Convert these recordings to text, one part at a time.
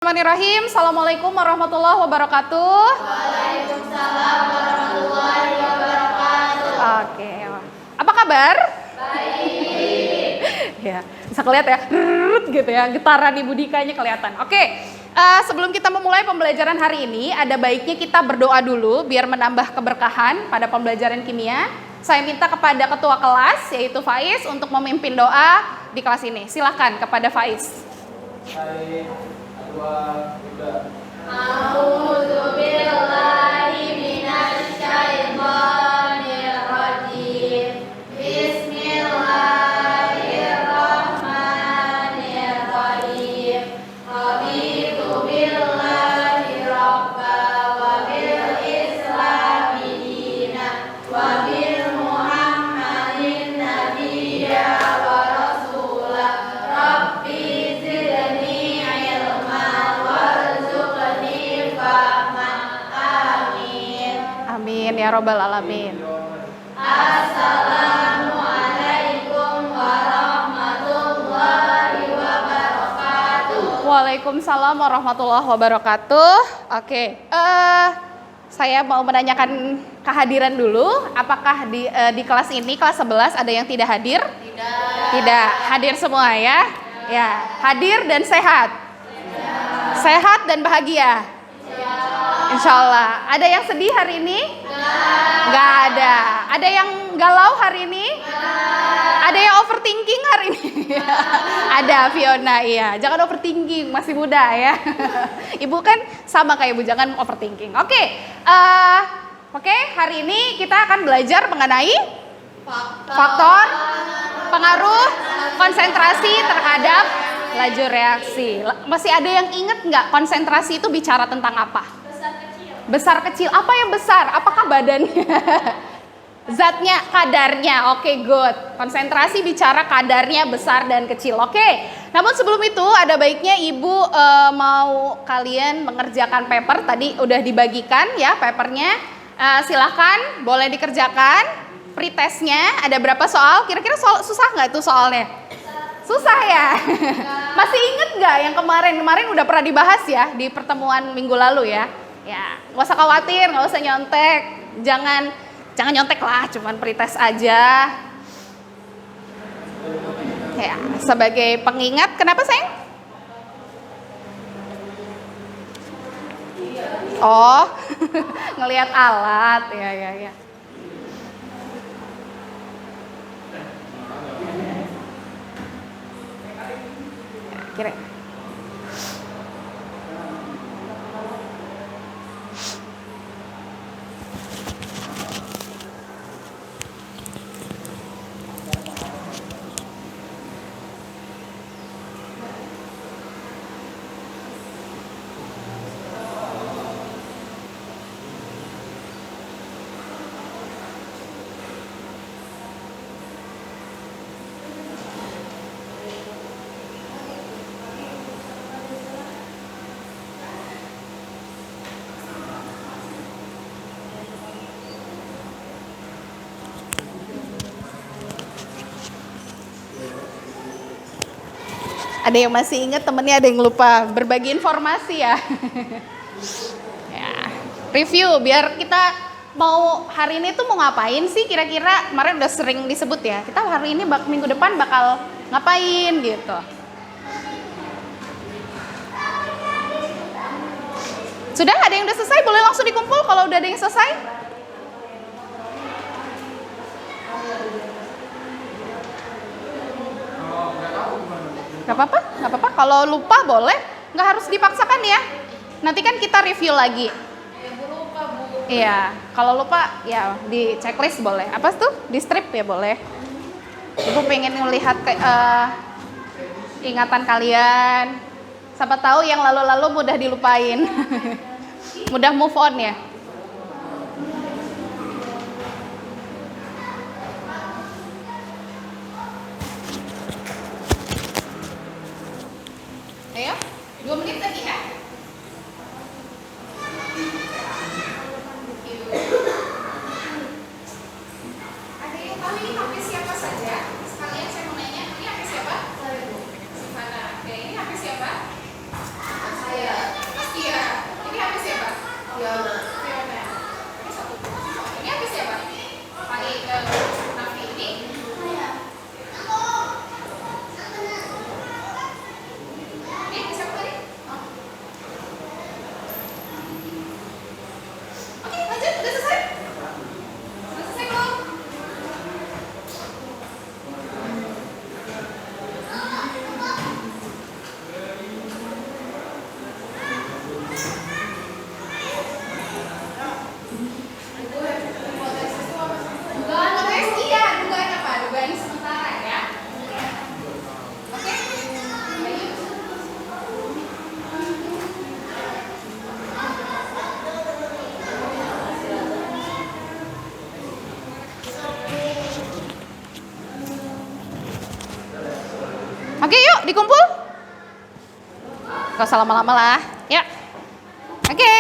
Bismillahirrahmanirrahim. Assalamualaikum warahmatullahi wabarakatuh. Waalaikumsalam warahmatullahi wabarakatuh. Oke, apa kabar? Baik. Ya, bisa kelihatan ya, gitu ya, getaran Ibu Dikanya kelihatan. Oke, sebelum kita memulai pembelajaran hari ini, ada baiknya kita berdoa dulu biar menambah keberkahan pada pembelajaran kimia. Saya minta kepada ketua kelas, yaitu Faiz, untuk memimpin doa di kelas ini. Silahkan kepada Faiz. A'udzu billahi minasy syaithanir rajim. Bismillahirrahmanirrahim. Raditu billahi rabba wa bil islami dina wa bil muhammadin nabiyya wa rasula. Rabbi zidni ilma warzuqni fahma. Amin. Amin ya robbal alamin. Assalamualaikum warahmatullahi wabarakatuh. Waalaikumsalam warahmatullahi wabarakatuh. Oke, saya mau menanyakan kehadiran dulu. Apakah di kelas ini, kelas 11, ada yang tidak hadir? Tidak. Hadir semua ya? Ya, hadir dan sehat. Sehat dan bahagia. Insya Allah. Ada yang sedih hari ini? Nggak ada. Ada yang galau hari ini? Ada yang overthinking hari ini? Ada, Fiona, iya. Jangan overthinking, masih muda ya. Ibu kan sama kayak Ibu, jangan overthinking. Oke, hari ini kita akan belajar mengenai faktor pengaruh konsentrasi terhadap laju reaksi. Masih ada yang ingat nggak konsentrasi itu bicara tentang apa? Besar kecil. Apa yang besar? Apakah badannya? Zatnya, kadarnya. Oke, good. Konsentrasi bicara kadarnya besar dan kecil. Oke. Namun sebelum itu ada baiknya Ibu mau kalian mengerjakan paper. Tadi udah dibagikan ya papernya. Silahkan, boleh dikerjakan. Pretestnya ada berapa soal? Kira-kira susah nggak tuh soalnya? Susah ya? Masih inget nggak yang kemarin? Kemarin udah pernah dibahas ya di pertemuan minggu lalu ya. Ya, nggak usah khawatir, nggak usah nyontek. Jangan nyontek lah, cuman pretest aja. Ya, sebagai pengingat, kenapa sayang? Oh, ngelihat alat, ya. Kira. Ada yang masih ingat, temennya ada yang lupa berbagi informasi ya. Ya, review biar kita mau hari ini tuh mau ngapain sih kira-kira. Kemarin udah sering disebut ya, kita hari ini minggu depan bakal ngapain gitu. Sudah ada yang udah selesai, boleh langsung dikumpul kalau udah ada yang selesai. Gak apa-apa. Kalau lupa boleh, nggak harus dipaksakan ya. Nanti kan kita review lagi. Iya, kalau lupa ya di checklist boleh. Apa tuh? Di strip ya boleh. Ibu pengen melihat ingatan kalian. Siapa tahu yang lalu-lalu mudah dilupain. Mudah move on ya. Ayo, 2 menit lagi ya. Ada yang tahu ini HP siapa saja? Sekalian saya mau nanya, ini HP siapa? Sivana. Oke, ini HP siapa? Saya. dikumpul. Gak usah lama-lama lah. Ya. Oke.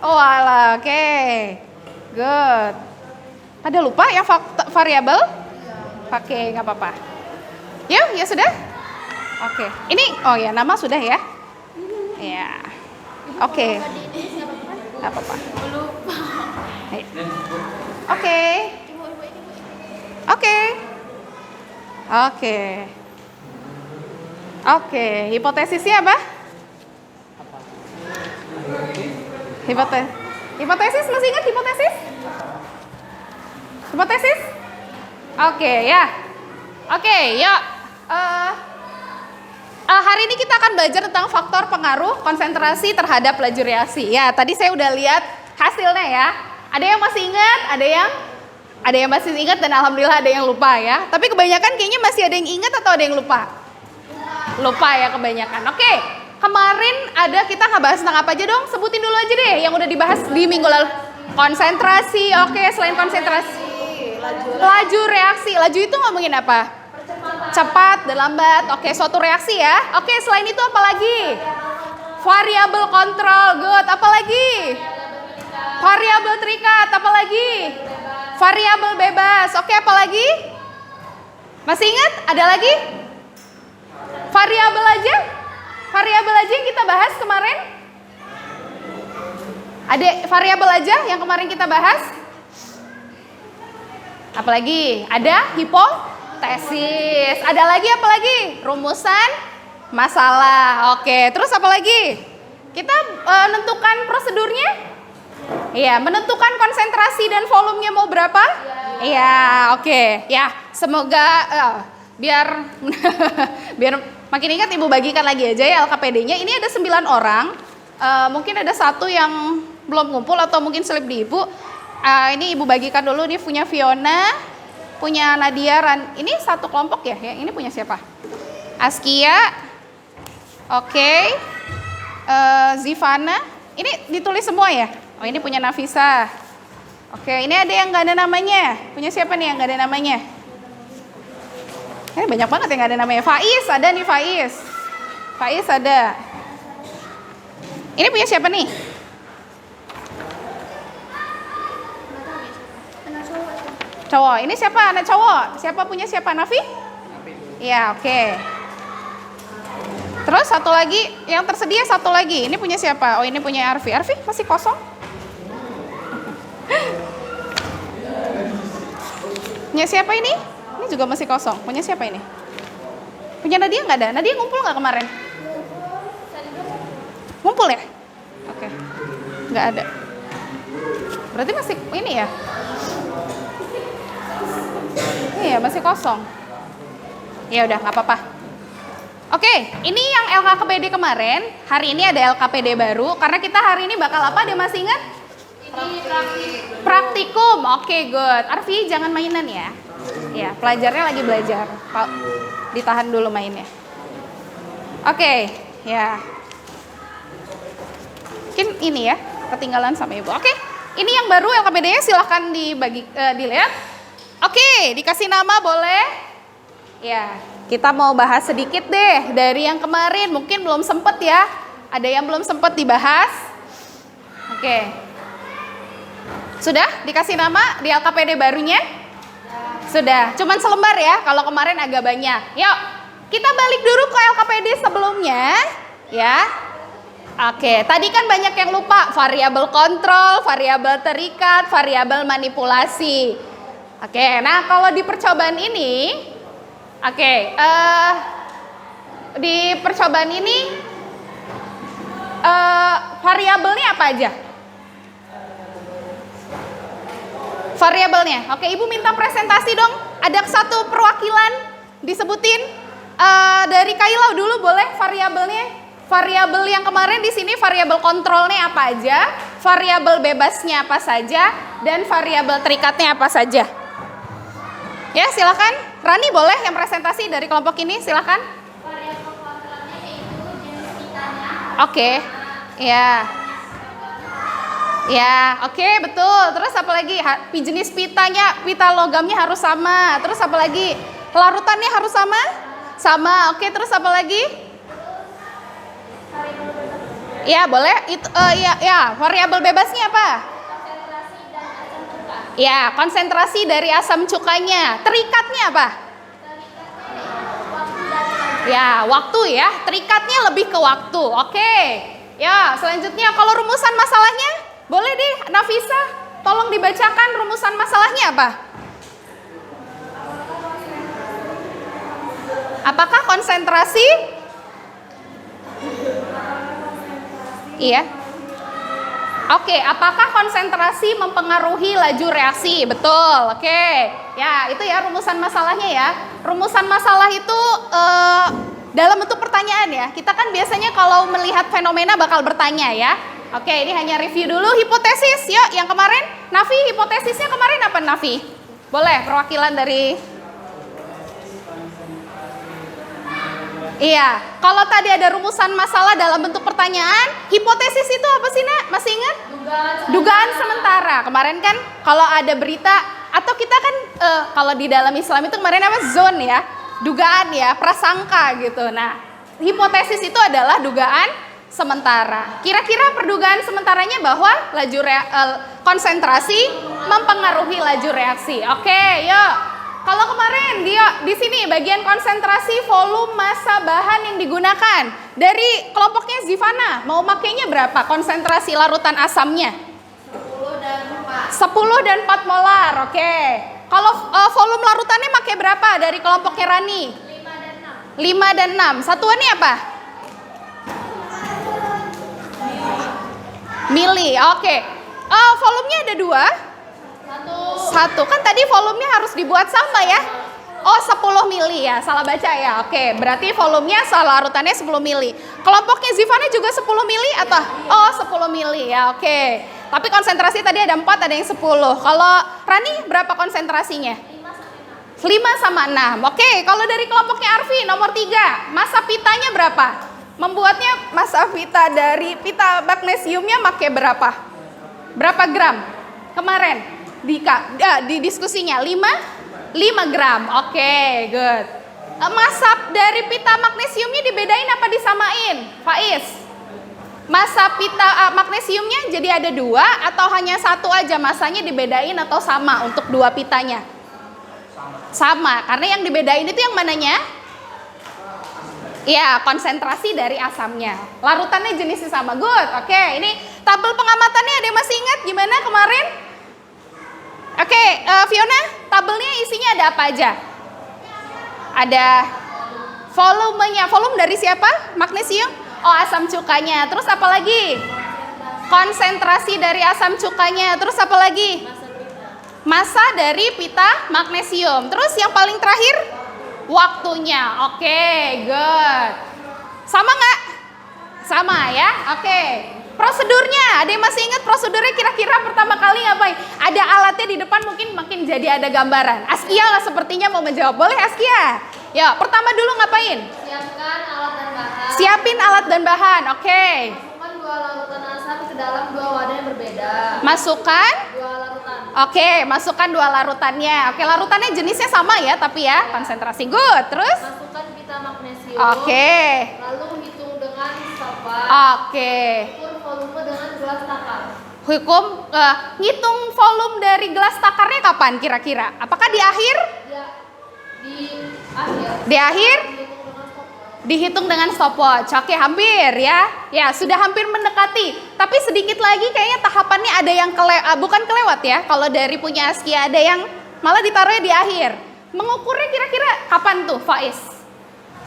Oh alah, oke. Good. Pada lupa yang variabel? Oke, nggak apa-apa. Ya sudah? Oke. Ini, oh ya, nama sudah ya? Ya. Oke. Nggak apa-apa. Ayo. Oke. Oke. Oke. Oke, hipotesisnya apa? Hipotesis, masih ingat hipotesis? Hipotesis? Oke, ya. Oke, yuk. Hari ini kita akan belajar tentang faktor pengaruh konsentrasi terhadap laju reaksi. Ya, tadi saya udah lihat hasilnya ya. Ada yang masih ingat, ada yang masih ingat dan alhamdulillah ada yang lupa ya. Tapi kebanyakan kayaknya masih ada yang ingat atau ada yang lupa? Lupa ya kebanyakan. Oke, kemarin kita ngebahas tentang apa aja dong? Sebutin dulu aja deh yang udah dibahas di minggu lalu. Konsentrasi, oke, selain konsentrasi. Laju reaksi, laju itu ngomongin apa? Cepat dan lambat, oke, suatu reaksi ya. Oke, selain itu apa lagi? Variabel kontrol, good, apa lagi? Variabel terikat, apa lagi? Variabel bebas, oke, apa lagi? Masih ingat? Ada lagi? Variabel aja yang kita bahas kemarin. Ada variabel aja yang kemarin kita bahas. Apalagi? Ada hipotesis. Ada lagi apa lagi? Rumusan masalah. Oke, terus apa lagi? Kita menentukan prosedurnya. Iya, menentukan konsentrasi dan volumenya mau berapa? Iya, oke. Ya, semoga biar makin ingat Ibu bagikan lagi aja ya LKPD-nya. Ini ada 9 orang. Mungkin ada satu yang belum ngumpul atau mungkin selip di Ibu. Ini Ibu bagikan dulu. Ini punya Fiona, punya Nadia, ini satu kelompok ya? Ini punya siapa? Askia. Oke. Zivana. Ini ditulis semua ya? Oh, ini punya Nafisa. Oke, ini ada yang nggak ada namanya. Punya siapa nih yang nggak ada namanya? Banyak banget yang nggak ada namanya. Faiz, ada nih Faiz. Faiz ada. Ini punya siapa nih? Cowok. Ini siapa? Anak cowok. Siapa punya siapa? Nafi? Iya, oke. Terus satu lagi, yang tersedia satu lagi. Ini punya siapa? Oh, ini punya Arfi. Arfi masih kosong? Punya siapa ini? Ini juga masih kosong. Punya siapa ini? Punya Nadia nggak ada? Nadia ngumpul nggak kemarin? Ngumpul ya? Oke. Nggak ada. Berarti masih ini ya? Iya, masih kosong. Ya udah, nggak apa-apa. Oke, ini yang LKPD kemarin. Hari ini ada LKPD baru. Karena kita hari ini bakal apa? Dia masih ingat? Praktikum. Oke, good. Arfi, jangan mainan ya. Ya, pelajarnya lagi belajar. Ditahan dulu mainnya. Oke, ya. Mungkin ini ya, ketinggalan sama Ibu. Oke, ini yang baru LKPD-nya silahkan dilihat. Oke, dikasih nama boleh? Ya, kita mau bahas sedikit deh dari yang kemarin. Mungkin belum sempet ya. Ada yang belum sempet dibahas. Oke. Sudah dikasih nama di LKPD barunya? Sudah, cuman selembar ya, kalau kemarin agak banyak. Yuk, kita balik dulu ke LKPD sebelumnya, ya. Oke, tadi kan banyak yang lupa, variabel kontrol, variabel terikat, variabel manipulasi. Oke, nah kalau di percobaan ini, di percobaan ini, variabelnya apa aja? Variabelnya. Oke, Ibu minta presentasi dong. Ada satu perwakilan disebutin dari Kailau dulu boleh variabelnya. Variabel yang kemarin di sini variabel kontrolnya apa aja, variabel bebasnya apa saja, dan variabel terikatnya apa saja. Ya, silakan. Rani boleh yang presentasi dari kelompok ini, silakan. Variabel kontrolnya yaitu jenis pitanya. Oke. Ya. Ya, oke, betul. Terus apa lagi? Jenis pitanya, pita logamnya harus sama. Terus apa lagi? Larutannya harus sama? Sama. Oke, terus apa lagi? Ya, boleh. Itu ya, variabel bebasnya apa? konsentrasi dan asam cuka. Ya, konsentrasi dari asam cukanya. Terikatnya apa? Waktu dan waktu. Ya, waktu ya. Terikatnya lebih ke waktu. Oke. Ya, selanjutnya kalau rumusan masalahnya, boleh deh Nafisa, tolong dibacakan rumusan masalahnya apa? Apakah konsentrasi? Iya. Oke, apakah konsentrasi mempengaruhi laju reaksi? Betul, oke. Ya, itu ya rumusan masalahnya ya. Rumusan masalah itu dalam bentuk pertanyaan ya. Kita kan biasanya kalau melihat fenomena bakal bertanya ya. Oke, ini hanya review dulu hipotesis. Yuk, yang kemarin, Nafi, hipotesisnya kemarin apa Nafi? Boleh, perwakilan dari... Iya, kalau tadi ada rumusan masalah dalam bentuk pertanyaan, hipotesis itu apa sih, Nak? Masih ingat? Dugaan sementara. Kemarin kan kalau ada berita, atau kita kan kalau di dalam Islam itu kemarin apa? Zon ya, dugaan ya, prasangka gitu. Nah, hipotesis itu adalah dugaan sementara. Kira-kira perdugaan sementaranya bahwa konsentrasi mempengaruhi laju reaksi. Oke, yuk. Kalau kemarin di sini bagian konsentrasi volume massa bahan yang digunakan dari kelompoknya Zivana mau makainya berapa konsentrasi larutan asamnya? 10 dan 4 molar. Oke. Kalau volume larutannya pakai berapa dari kelompoknya Rani? 5 dan 6. Satuannya apa? Mili. Oke. Volumenya ada 2. Satu. Kan tadi volumenya harus dibuat sama ya. Oh, 10 mili ya. Salah baca ya. Oke, berarti volumenya larutannya 10 mili. Kelompoknya Zivana juga 10 mili atau? Oh, 10 mili ya. Oke. Tapi konsentrasi tadi ada 4, ada yang 10. Kalau Rani berapa konsentrasinya? 5 sama 6. Oke, kalau dari kelompoknya Arfi nomor 3, massa pitanya berapa? Membuatnya massa pita dari pita magnesiumnya pakai berapa? Berapa gram? Kemarin di diskusinya 5 gram. Oke, good. Massa dari pita magnesiumnya dibedain apa disamain? Faiz. Massa pita magnesiumnya jadi ada 2 atau hanya 1 aja massanya dibedain atau sama untuk 2 pitanya? Sama, karena yang dibedain itu yang mananya? Ya, konsentrasi dari asamnya. Larutannya jenisnya sama. Good. Oke, ini tabel pengamatannya ada yang masih ingat gimana kemarin? Oke, Fiona, tabelnya isinya ada apa aja? Ada volumenya. Volume dari siapa? Magnesium? Oh, asam cukanya. Terus apa lagi? Konsentrasi dari asam cukanya. Terus apa lagi? Massa dari pita magnesium. Terus yang paling terakhir? Waktunya. Oke, good. Sama nggak? Sama ya? Oke. Prosedurnya, ada yang masih ingat prosedurnya kira-kira pertama kali ngapain? Ada alatnya di depan mungkin makin jadi ada gambaran. Askia lah sepertinya mau menjawab. Boleh Askia? Ya, pertama dulu ngapain? Siapkan alat dan bahan. Siapin alat dan bahan, oke. Masukkan 2 larutan asam ke dalam 2 wadah yang berbeda. Masukkan? 2 larutan. Oke, masukkan 2 larutannya. Oke, larutannya jenisnya sama ya, tapi ya konsentrasi. Good, terus? Masukkan pita magnesium. Oke. Lalu hitung dengan stopwatch. Oke. Ukur volume dengan gelas takar. Ngitung volume dari gelas takarnya kapan kira-kira? Apakah di akhir? Ya, di akhir. Di akhir? Hitung dengan stopwatch. Dihitung dengan stopwatch. Oke, hampir ya. Ya, sudah hampir mendekati. Tapi sedikit lagi kayaknya tahapannya ada yang bukan kelewat ya. Kalau dari punya Askia ada yang malah ditaruhnya di akhir. Mengukurnya kira-kira kapan tuh, Faiz?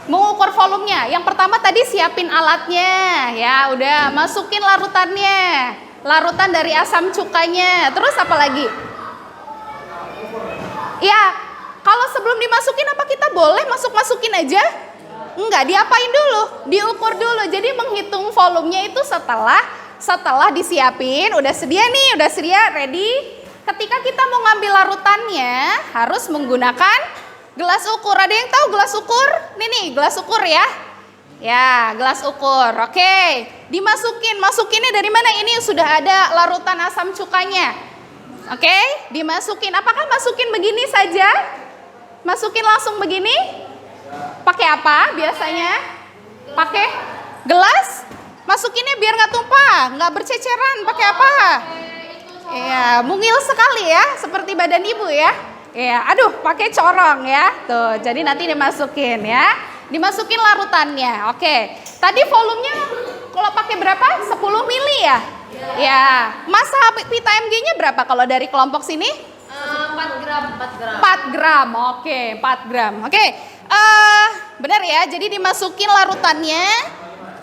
Mengukur volumenya. Yang pertama tadi siapin alatnya. Ya, udah masukin larutannya. Larutan dari asam cukanya. Terus apa lagi? Ya, kalau sebelum dimasukin apa kita boleh masukin aja? Enggak, diapain dulu? Diukur dulu. Jadi menghitung volumenya itu setelah disiapin, udah sedia ready. Ketika kita mau ngambil larutannya harus menggunakan gelas ukur. Ada yang tahu gelas ukur? Nih, gelas ukur ya. Ya, gelas ukur. Oke, masukinnya dari mana? Ini sudah ada larutan asam cukanya. Oke, dimasukin. Apakah masukin begini saja? Masukin langsung begini? Pakai apa biasanya? Pakai gelas? Masukinnya biar nggak tumpah, nggak berceceran. Pakai apa? Iya, mungil sekali ya, seperti badan ibu ya. Iya, aduh, pakai corong ya. Tuh, jadi nanti dimasukin ya. Dimasukin larutannya. Oke. Tadi volumenya kalau pakai berapa? 10 mili ya? Ya. Masa pita mg-nya berapa kalau dari kelompok sini? 4 gram. 4 gram. Oke, 4 gram. Oke. Benar ya. Jadi dimasukin larutannya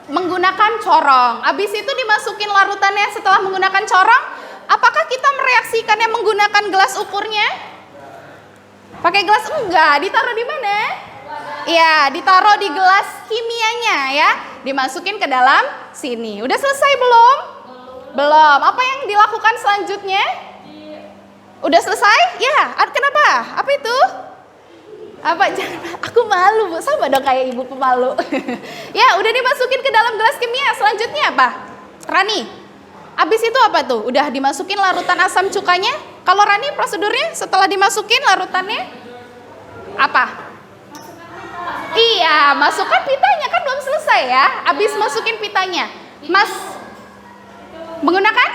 menggunakan corong. Habis itu dimasukin larutannya setelah menggunakan corong. Apakah kita mereaksikannya menggunakan gelas ukurnya? Pakai gelas enggak, ditaruh di mana? Iya, ditaruh di gelas kimianya ya. Dimasukin ke dalam sini. Udah selesai belum? Belum. Apa yang dilakukan selanjutnya? Udah selesai? Ya, kenapa? Apa itu? Apa? Jangan, aku malu Bu, sama dong kayak ibu pemalu. Ya, udah dimasukin ke dalam gelas kimia. Selanjutnya apa? Rani? Habis itu apa tuh? Udah dimasukin larutan asam cukanya. Kalau Rani prosedurnya setelah dimasukin larutannya apa? Iya, masukkan pitanya, kan belum selesai ya. Habis masukin pitanya, Mas menggunakan?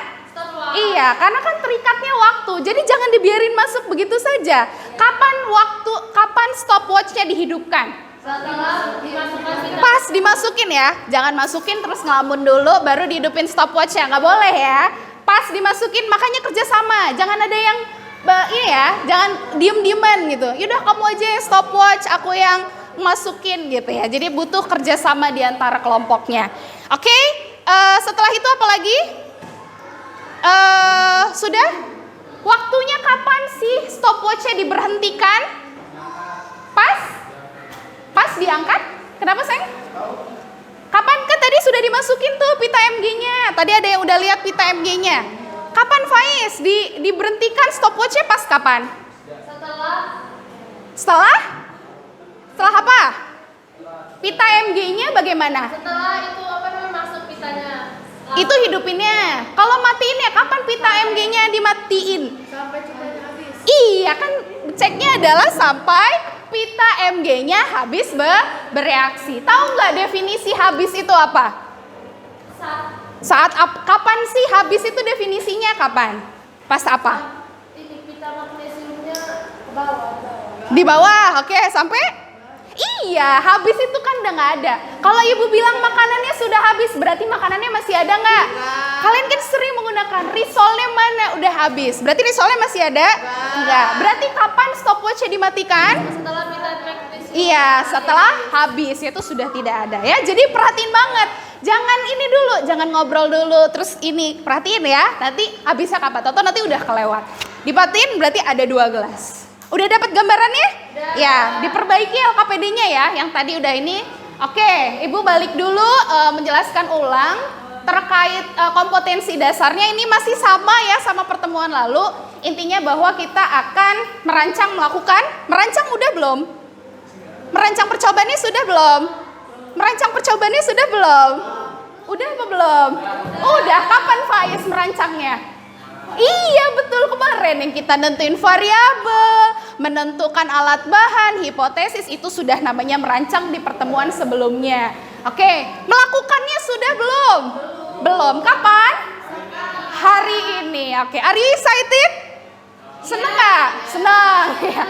Iya, karena kan terikatnya waktu. Jadi jangan dibiarin masuk begitu saja. Kapan stopwatchnya dihidupkan? Setelah dimasukkan pita. Pas dimasukin ya, jangan masukin terus ngelamun dulu baru dihidupin stopwatchnya, nggak boleh ya. Pas dimasukin, makanya kerjasama, jangan ada yang ini ya, jangan diem-dieman gitu. Yaudah kamu aja yang stopwatch, aku yang masukin gitu ya. Jadi butuh kerjasama di antara kelompoknya. Oke, setelah itu apa lagi? Sudah? Waktunya kapan sih stopwatchnya diberhentikan? Pas diangkat? Kenapa sayang? Kapan? Kan tadi sudah dimasukin tuh pita mg-nya. Tadi ada yang udah lihat pita mg-nya. Kapan Faiz? Diberhentikan stopwatch-nya pas kapan? Setelah apa? Pita mg-nya bagaimana? Setelah itu apa namanya masuk pitanya. Itu hidupinnya. Kalau matiin ya kapan pita mg-nya dimatiin? Sampai pitanya habis. Iya kan ceknya adalah sampai pita mg-nya habis bereaksi. Tahu nggak definisi habis itu apa? Kapan sih habis itu definisinya kapan? Pas apa? Ini pita magnesiumnya ke bawah. Di bawah, oke, sampai? Iya, habis itu kan udah nggak ada. Kalau ibu bilang makanannya sudah habis, berarti makanannya masih ada nggak? Kalian kan sering menggunakan risolnya mana? Udah habis. Berarti risolnya masih ada? Enggak. Berarti kapan stopwatch-nya dimatikan? Setelah pita magnesium. Iya, setelah habis itu sudah tidak ada ya. Jadi perhatiin banget. Jangan ini dulu, jangan ngobrol dulu terus ini. Perhatiin ya. Nanti habisnya kapan? Toto nanti udah kelewat. Dipatiin berarti ada 2 gelas. Udah dapat gambarannya? Ya, diperbaiki LKPD-nya ya. Yang tadi udah ini. Oke, Ibu balik dulu menjelaskan ulang terkait kompetensi dasarnya. Ini masih sama ya sama pertemuan lalu. Intinya bahwa kita akan merancang udah belum? Merancang percobaannya sudah belum? Merancang percobaannya sudah belum? Udah apa belum? Udah, kapan Faiz merancangnya? Iya betul, kemarin yang kita nentuin variabel, menentukan alat bahan, hipotesis, itu sudah namanya merancang di pertemuan sebelumnya. Oke, melakukannya sudah belum? Belum, kapan? Hari ini. Oke, are you excited? Seneng gak? Senang ya.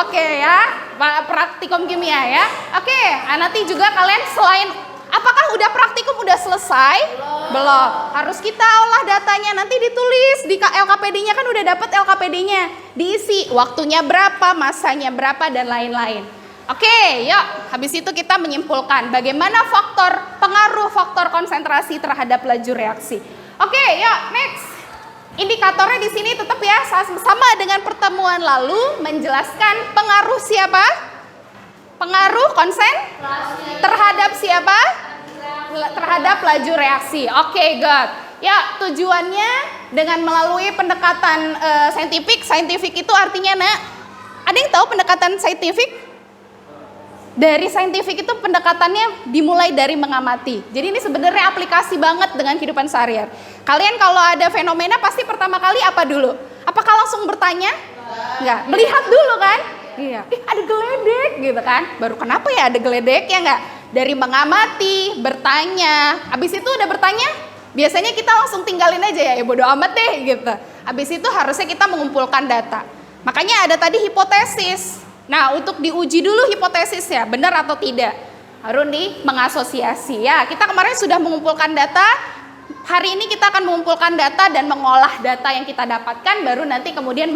Oke ya, praktikum kimia ya. Oke, nanti juga kalian selain, apakah udah praktikum udah selesai? Belum. Harus kita olah datanya, nanti ditulis di LKPD-nya, kan udah dapet LKPD-nya. Diisi waktunya berapa, masanya berapa, dan lain-lain. Oke, yuk. Habis itu kita menyimpulkan bagaimana pengaruh faktor konsentrasi terhadap laju reaksi. Oke, yuk next. Indikatornya di sini tetap ya sama dengan pertemuan lalu, menjelaskan pengaruh siapa? Pengaruh konsentrasi terhadap siapa? Terhadap laju reaksi. Oke, good. Ya, tujuannya dengan melalui pendekatan saintifik itu artinya, nak, ada yang tahu pendekatan saintifik? Dari saintifik itu pendekatannya dimulai dari mengamati. Jadi ini sebenarnya aplikasi banget dengan kehidupan sehari-hari. Kalian kalau ada fenomena pasti pertama kali apa dulu? Apakah langsung bertanya? Enggak, melihat dulu kan? Iya, ada geledek gitu kan. Baru kenapa ya ada geledek ya nggak? Dari mengamati, bertanya. Habis itu udah bertanya, biasanya kita langsung tinggalin aja ya bodo amat deh gitu. Habis itu harusnya kita mengumpulkan data. Makanya ada tadi hipotesis. Nah, untuk diuji dulu hipotesisnya, benar atau tidak. Harus mengasosiasi ya. Kita kemarin sudah mengumpulkan data. Hari ini kita akan mengumpulkan data dan mengolah data yang kita dapatkan, baru nanti kemudian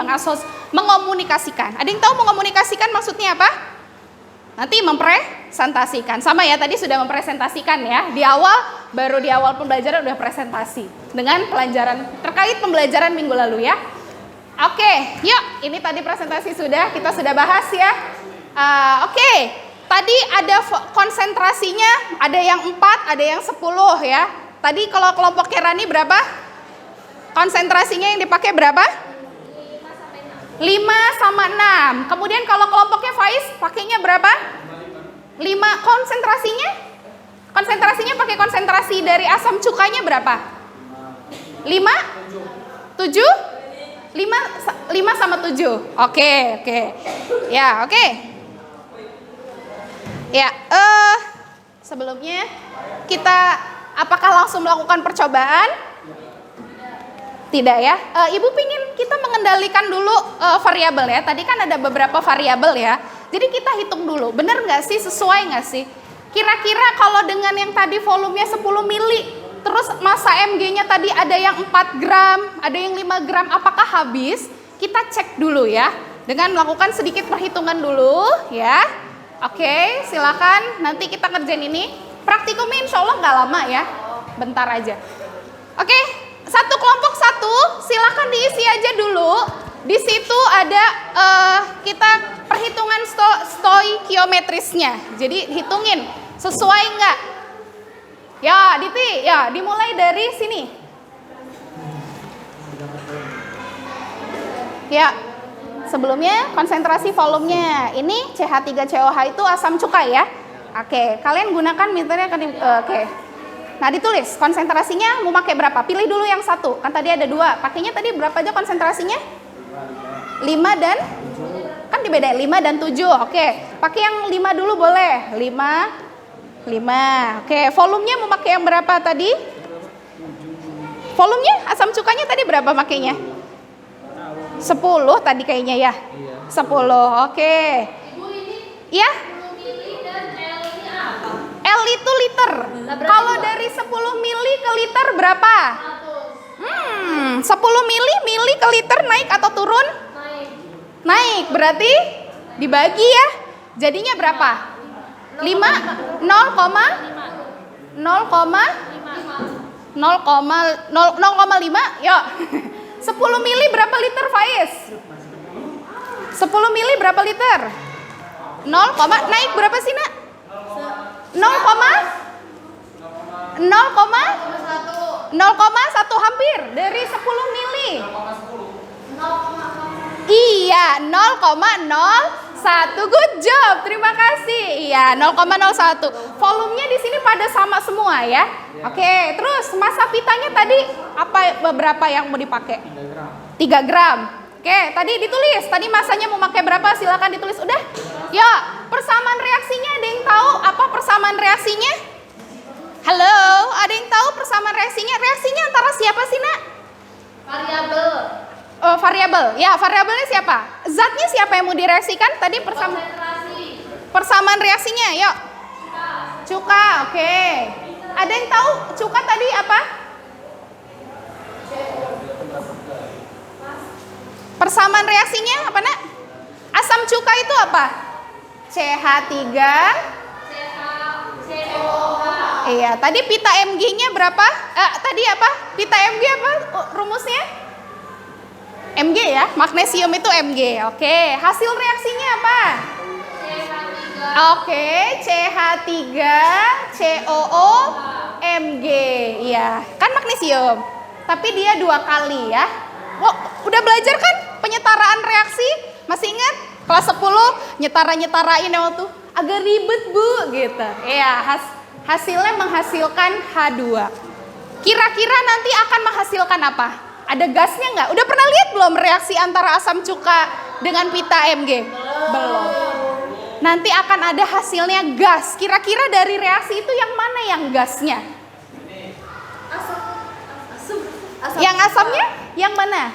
mengomunikasikan. Ada yang tahu mengomunikasikan maksudnya apa? Nanti mempresentasikan. Sama ya, tadi sudah mempresentasikan ya. Di awal, baru di awal pembelajaran udah presentasi. Dengan pelajaran, terkait pembelajaran minggu lalu ya. Oke, yuk. Ini tadi presentasi kita sudah bahas ya. Oke, tadi ada konsentrasinya, ada yang 4, ada yang 10 ya. Tadi kalau kelompoknya Rani berapa? Konsentrasinya yang dipakai berapa? 5 sama 6. Kemudian kalau kelompoknya Faiz pakainya berapa? 5. Konsentrasinya pakai konsentrasi dari asam cukanya berapa? 5? 7? 5 sama 7. Oke. Ya, oke. Ya, sebelumnya kita apakah langsung melakukan percobaan? Tidak ya. Ibu pingin kita mengendalikan dulu variabel ya. Tadi kan ada beberapa variabel ya. Jadi kita hitung dulu. Benar nggak sih? Sesuai nggak sih? Kira-kira kalau dengan yang tadi volumenya 10 mili, terus massa mg-nya tadi ada yang 4 gram, ada yang 5 gram, apakah habis? Kita cek dulu ya. Dengan melakukan sedikit perhitungan dulu ya. Oke, silakan. Nanti kita kerjain ini. Praktikumnya insya Allah nggak lama ya, bentar aja. Oke, satu kelompok satu, silakan diisi aja dulu. Di situ ada kita perhitungan stoikiometrisnya. Jadi hitungin sesuai nggak? Ya, Diti, ya dimulai dari sini. Ya, sebelumnya konsentrasi volumenya. Ini CH3COH itu asam cuka ya. Oke, kalian gunakan meternya oke. Nah, ditulis konsentrasinya mau pakai berapa? Pilih dulu yang satu. Kan tadi ada 2. Pakainya tadi berapa aja konsentrasinya? 5 dan kan dibedain 5 dan 7. Oke, pakai yang 5 dulu boleh. 5. Oke, volumenya mau pakai yang berapa tadi? Volumenya asam cukanya tadi berapa makainya? 10 tadi kayaknya ya. 10. Oke. Iya? L itu liter. Kalau dari 10 mili ke liter berapa? 10 mili ke liter naik atau turun? Naik. Berarti dibagi ya. Jadinya berapa? 5 0,5. Yuk. 10 mili berapa liter, Faiz? 10 mili berapa liter? 0, naik berapa sih, Nak? 0,1 hampir dari 10 mili. Iya, 0,01. Good job. Terima kasih. Iya, 0,01. Volumenya di sini pada sama semua ya. Oke, terus massa pitanya tadi apa beberapa yang mau dipakai? 3 gram. Oke, tadi ditulis. Tadi masanya mau pakai berapa? Silakan ditulis. Udah? Ya, persamaan reaksinya ada yang tahu apa persamaan reaksinya? Halo, ada yang tahu persamaan reaksinya? Reaksinya antara siapa sih, Nak? Variabel. Oh, variabel. Ya, variabelnya siapa? Zatnya siapa yang mau direaksikan? Tadi persamaan reaksinya. Yuk. Cuka, oke. Ada yang tahu cuka tadi apa? Persamaan reaksinya apa, Nak? Asam cuka itu apa? CH3 COH. Iya, tadi pita Mg-nya berapa? Tadi apa? Pita Mg apa rumusnya? Mg ya, magnesium itu Mg. Oke, hasil reaksinya apa? Oke, CH3 COO Mg. Iya, kan magnesium. Tapi dia 2 kali ya. Wow, udah belajar kan penyetaraan reaksi? Masih ingat? Kelas 10 nyetarain waktu agak ribet, Bu, gitu. Iya, hasilnya menghasilkan H2. Kira-kira nanti akan menghasilkan apa? Ada gasnya nggak? Udah pernah lihat belum reaksi antara asam cuka dengan pita Mg? Belum. Nanti akan ada hasilnya gas. Kira-kira dari reaksi itu yang mana yang gasnya? Yang asamnya yang mana?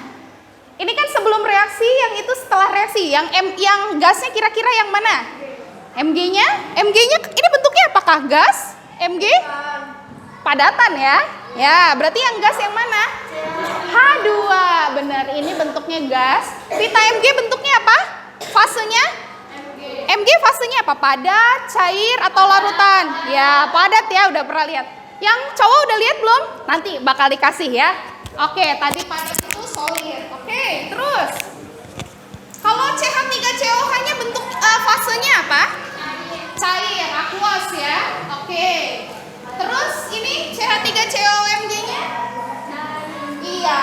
Ini kan sebelum reaksi, yang itu setelah reaksi. Yang gasnya kira-kira yang mana? Mg-nya? Mg-nya ini bentuknya apakah gas? Mg? Padatan ya. Ya, berarti yang gas yang mana? H2. Benar, ini bentuknya gas. Pita Mg bentuknya apa? Fasenya? Mg fasenya apa? Padat, cair, atau larutan? Ya, padat ya, udah pernah lihat. Yang cowok udah lihat belum? Nanti bakal dikasih ya. Oke, tadi padat itu solid. Oke, terus. Kalau CH3COH-nya bentuk fasenya apa? Cair, aqueous ya. Oke. Terus ini CH3COMG-nya? Iya.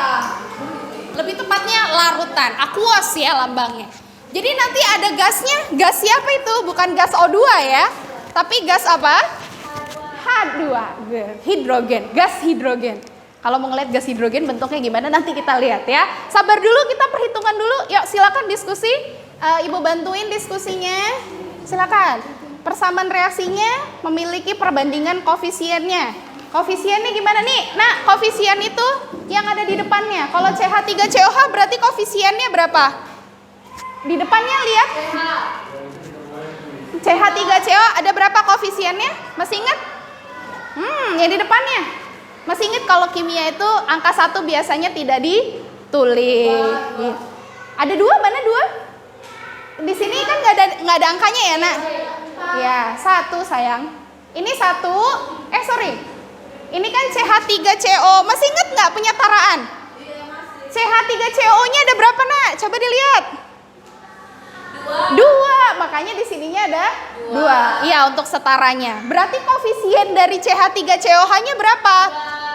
Lebih tepatnya larutan, aqueous ya lambangnya. Jadi nanti ada gasnya. Gas siapa itu? Bukan gas O2 ya. Tapi gas apa? H2. Hidrogen, gas hidrogen. Kalau mau ngeliat gas hidrogen bentuknya gimana nanti kita lihat ya. Sabar dulu, kita perhitungan dulu. Yuk silakan diskusi. Ibu bantuin diskusinya. Silakan. Persamaan reaksinya memiliki perbandingan koefisiennya. Koefisiennya gimana nih? Nah, koefisien itu yang ada di depannya. Kalau CH3COH berarti koefisiennya berapa? Di depannya lihat. CH3CO ada berapa koefisiennya? Masih ingat? Yang di depannya. Masih ingat kalau kimia itu angka 1 biasanya tidak ditulis. Ada 2, mana 2? Di sini kan nggak ada angkanya ya, Nak? Ya, 1 sayang. Ini 1. Sorry. Ini kan CH3CO. Masih ingat nggak penyetaraan? CH3CO-nya ada berapa, Nak? Coba dilihat. 2, makanya di sininya ada 2. Iya, untuk setaranya. Berarti koefisien dari CH3COH-nya berapa?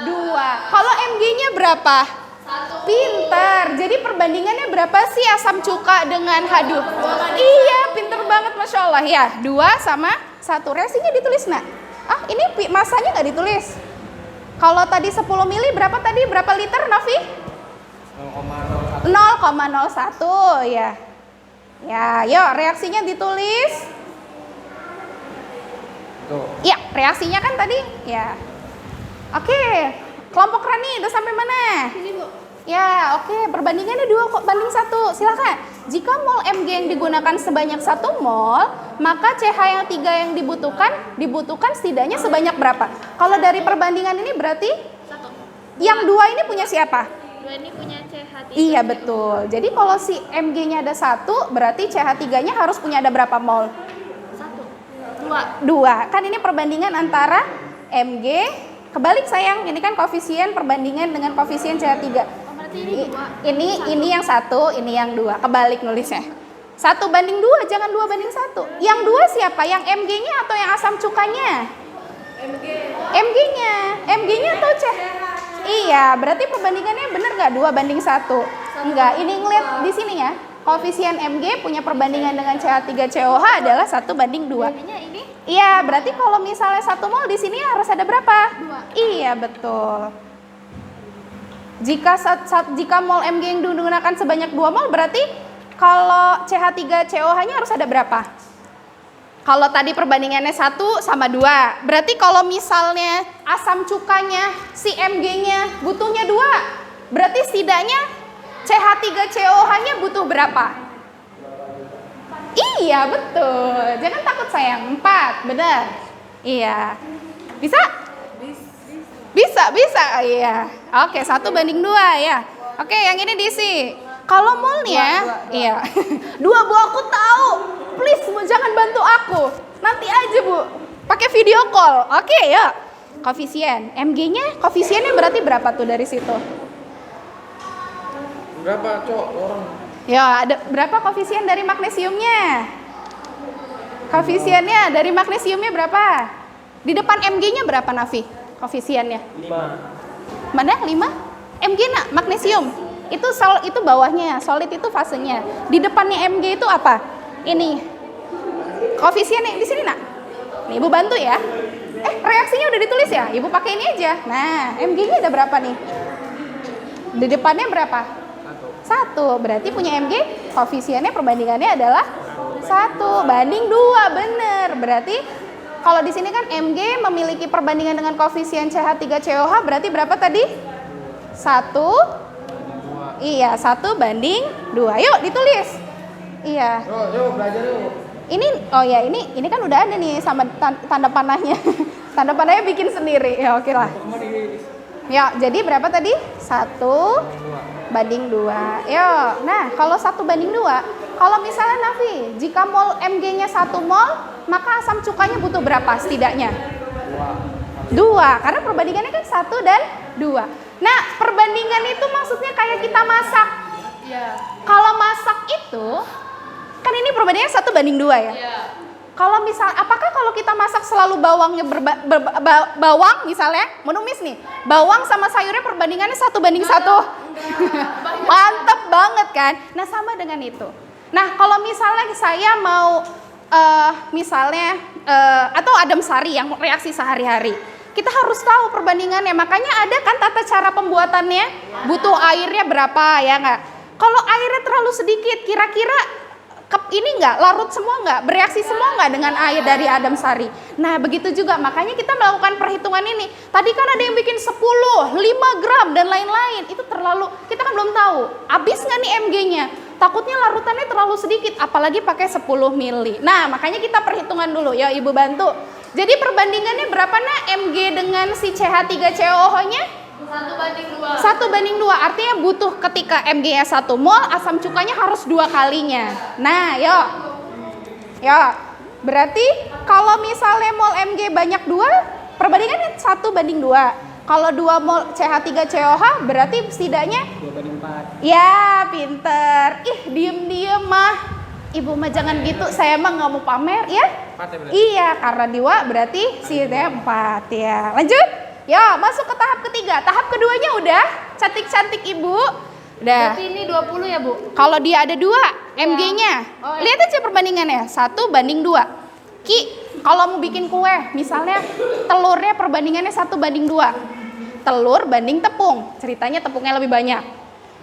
2. Kalau Mg-nya berapa? 1. Pinter. Jadi perbandingannya berapa sih asam cuka dengan H2? Iya, pinter banget, Masya Allah. Ya, 2 sama 1. Reaksinya ditulis, Nak? Ini masanya nggak ditulis. Kalau tadi 10 mili, berapa tadi? Berapa liter, Novi? 0,01 ya. Ya, yuk reaksinya ditulis. Ya, reaksinya kan tadi. Ya. Oke, kelompok Rani udah sampai mana? Ini, Bu. Ya, oke. Perbandingannya 2 kok banding 1. Silakan. Jika mol Mg yang digunakan sebanyak 1 mol, maka CH yang 3 yang dibutuhkan setidaknya sebanyak berapa? Kalau dari perbandingan ini berarti 1. yang 2 ini punya siapa? 2 ini punya CH3. Iya, betul. Jadi kalau si Mg-nya ada 1, berarti CH3-nya harus punya ada berapa mol? 1. 2. 2. Kan ini perbandingan antara Mg, kebalik sayang, ini kan koefisien perbandingan dengan koefisien CH3. Oh, berarti ini 2. Ini yang 1, ini yang 2. Kebalik nulisnya. 1 banding 2, jangan 2 banding 1. Yang 2 siapa? Yang Mg-nya atau yang asam cukanya? Mg-nya. Mg-nya atau CH? Iya, berarti perbandingannya benar nggak 2 banding 1? Enggak, ini ngeliat di sini ya. Koefisien Mg punya perbandingan dengan CH3COH adalah 1 banding 2. Jadinya ini Iya, berarti kalau misalnya 1 mol di sini harus ada berapa? 2. Iya, betul. Jika mol Mg yang digunakan sebanyak 2 mol, berarti kalau CH3COH-nya harus ada berapa? Kalau tadi perbandingannya 1 sama 2, berarti kalau misalnya asam cukanya si Mg-nya butuhnya 2, berarti setidaknya CH3COH-nya butuh berapa? Iya, betul. Jangan takut sayang. 4, benar. Iya. Bisa? Bisa. Iya. Oke, 1 banding 2 ya. Oke, yang ini diisi. Kalau molnya, iya. 2, Bu, aku tahu. Please, Bu, jangan bantu aku. Nanti aja, Bu. Pakai video call. Oke, ya. Koefisien. Mg-nya, koefisiennya berarti berapa tuh dari situ? Berapa, Cok? Orang. Ya, ada berapa koefisien dari magnesiumnya? Koefisiennya dari magnesiumnya berapa? Di depan Mg-nya berapa, Nafi? Koefisiennya? 5. Mana? 5? Mg nak, magnesium. Itu bawahnya, solid itu fasenya. Di depannya Mg itu apa? Ini. Koefisiennya di sini, Nak. Nih, Ibu bantu ya. Reaksinya udah ditulis ya? Ibu pakai ini aja. Nah, Mg-nya ada berapa nih? Di depannya berapa? 1. Berarti punya Mg, koefisiennya perbandingannya adalah 1 banding 2, bener. Berarti kalau di sini kan Mg memiliki perbandingan dengan koefisien CH3COH, berarti berapa tadi? 1. Iya, 1 banding 2. Yuk ditulis. Iya. Yuk belajar yuk. Ini, oh ya ini kan udah ada nih sama tanda panahnya. Tanda panahnya bikin sendiri. Ya oke lah. Ya, jadi berapa tadi? 1 banding 2. Yuk. Nah, kalau 1 banding 2, kalau misalnya Nafi, jika mol Mg-nya 1 mol, maka asam cukanya butuh berapa setidaknya? 2. Karena perbandingannya kan 1 dan 2. Nah, perbandingan itu maksudnya kayak kita masak. Iya. Kalau masak itu, kan ini perbandingannya 1 banding 2 ya? Iya. Kalau misal, apakah kalau kita masak selalu bawangnya bawang misalnya, menumis nih, bawang sama sayurnya perbandingannya 1 banding 1? Mantep banget kan? Nah sama dengan itu. Nah kalau misalnya saya mau, atau adem sari yang reaksi sehari-hari, kita harus tahu perbandingannya. Makanya ada kan tata cara pembuatannya, butuh airnya berapa ya nggak? Kalau airnya terlalu sedikit, kira-kira ini enggak, larut semua enggak, bereaksi semua enggak dengan air dari adem sari. Nah begitu juga, makanya kita melakukan perhitungan ini. Tadi kan ada yang bikin 10, 5 gram dan lain-lain. Itu terlalu, kita kan belum tahu, habis nggak nih Mg-nya. Takutnya larutannya terlalu sedikit, apalagi pakai 10 mili. Nah makanya kita perhitungan dulu, ya Ibu bantu. Jadi perbandingannya berapa nak Mg dengan si CH3COH-nya? 1 banding 2. 1 banding 2, artinya butuh ketika Mg-nya 1 mol, asam cukanya harus 2 kalinya. Nah, yuk. Berarti kalau misalnya mol Mg banyak 2, perbandingannya 1 banding 2. Kalau 2 mol CH3COH berarti setidaknya 2 banding 4. Ya, pinter. Ih, diem-diem mah. Ibu mah jangan gitu, saya mah nggak mau pamer ya. 4 ya berarti? Iya, karena 2 berarti setidaknya 4 ya. Lanjut. Ya, masuk ke tahap ketiga. Tahap keduanya udah cantik-cantik Ibu. Udah. Berarti ini 20 ya, Bu? Kalau dia ada 2 Mg-nya. Oh, iya. Lihat aja perbandingannya. 1 banding 2. Ki, kalau mau bikin kue, misalnya telurnya perbandingannya 1 banding 2. Telur banding tepung. Ceritanya tepungnya lebih banyak.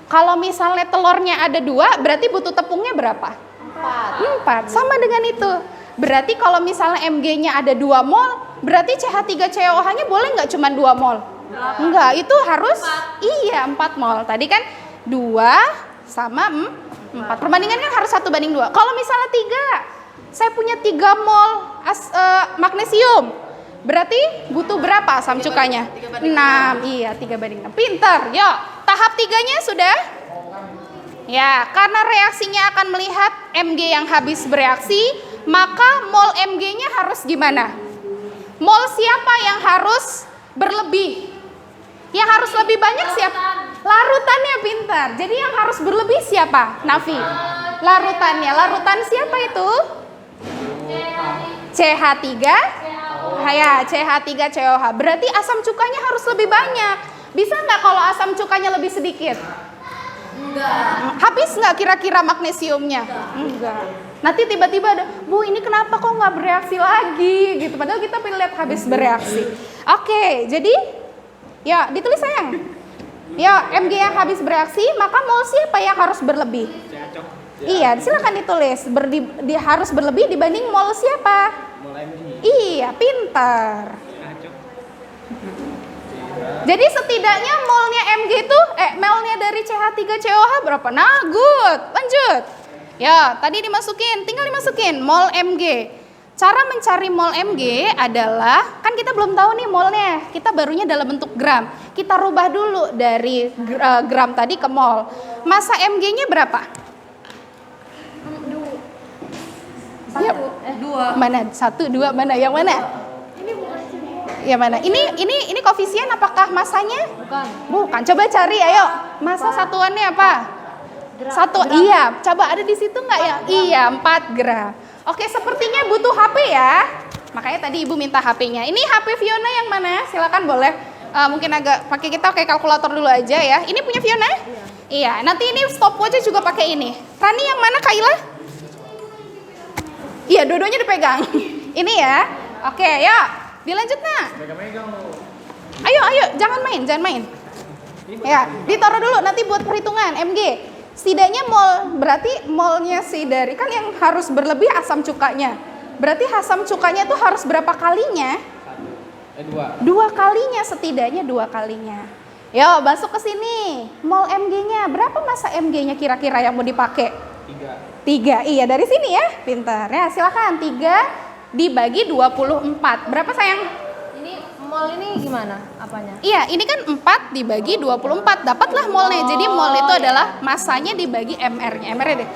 Kalau misalnya telurnya ada 2, berarti butuh tepungnya berapa? 4. Sama dengan itu. Berarti kalau misalnya Mg-nya ada 2 mol, berarti CH3COH-nya boleh nggak cuma 2 mol? Enggak, itu harus 4 mol. Tadi kan 2 sama 4. Perbandingan kan harus 1 banding 2. Kalau misalnya 3, saya punya 3 mol magnesium. Berarti butuh berapa asam cukanya? 6. Iya, 3 banding 6. Pinter. Yuk, tahap 3-nya sudah? Ya, karena reaksinya akan melihat Mg yang habis bereaksi, maka mol Mg-nya harus gimana? Mol siapa yang harus berlebih? Yang harus lebih banyak siapa? Larutannya, pintar. Jadi yang harus berlebih siapa? Nafi. Larutannya. Larutan siapa itu? CH3. Ya, CH3COH. Berarti asam cukanya harus lebih banyak. Bisa nggak kalau asam cukanya lebih sedikit? Enggak. Habis nggak kira-kira magnesiumnya? Enggak. Nanti tiba-tiba ada, Bu ini kenapa kok nggak bereaksi lagi gitu. Padahal kita pengen lihat habis bereaksi. Oke, jadi ya ditulis sayang. Ya Mg yang habis bereaksi, maka mol siapa yang harus berlebih? Iya, silakan ditulis. Harus berlebih dibanding mol siapa? Mol Mg. Iya, pintar. Jadi setidaknya molnya Mg itu, molnya dari CH3COH berapa? Nah, good. Lanjut. Ya, tadi dimasukin, tinggal dimasukin mol Mg. Cara mencari mol Mg adalah, kan kita belum tahu nih molnya, kita barunya dalam bentuk gram. Kita rubah dulu dari gram tadi ke mol. Massa Mg-nya berapa? 1, 2. Mana? 1, 2, mana? Yang mana? Ya mana? Ini koefisien apakah masanya? Bukan. Coba cari, ayo. Massa satuannya apa? 1. Iya. Coba ada di situ nggak ya? Iya, 4 gram. Oke, sepertinya butuh HP ya. Makanya tadi Ibu minta HP-nya. Ini HP Fiona yang mana? Silakan boleh. Mungkin agak pakai kita pakai kalkulator dulu aja ya. Ini punya Fiona? Iya. Nanti ini stopwatch juga pakai ini. Rani yang mana, Kaila? Iya, dua-duanya dipegang. Ini ya. Oke, ya. Dilanjut nak. Megang-megang lu. Ayo, jangan main. Ya, ditaruh dulu nanti buat perhitungan Mg. Setidaknya mol, berarti molnya si dari, kan yang harus berlebih asam cukanya. Berarti asam cukanya tuh harus berapa kalinya? 2. 2 kalinya, setidaknya 2 kalinya. Yo, masuk ke sini. Mol Mg-nya, berapa massa Mg-nya kira-kira yang mau dipakai? 3. Iya, dari sini ya. Pintar. Ya, silakan. 3 dibagi 24. Berapa sayang? Ini mol ini gimana apanya? Iya, ini kan 4 dibagi 24. Dapatlah molnya. Jadi mol itu adalah massanya dibagi MR-nya. MR deh.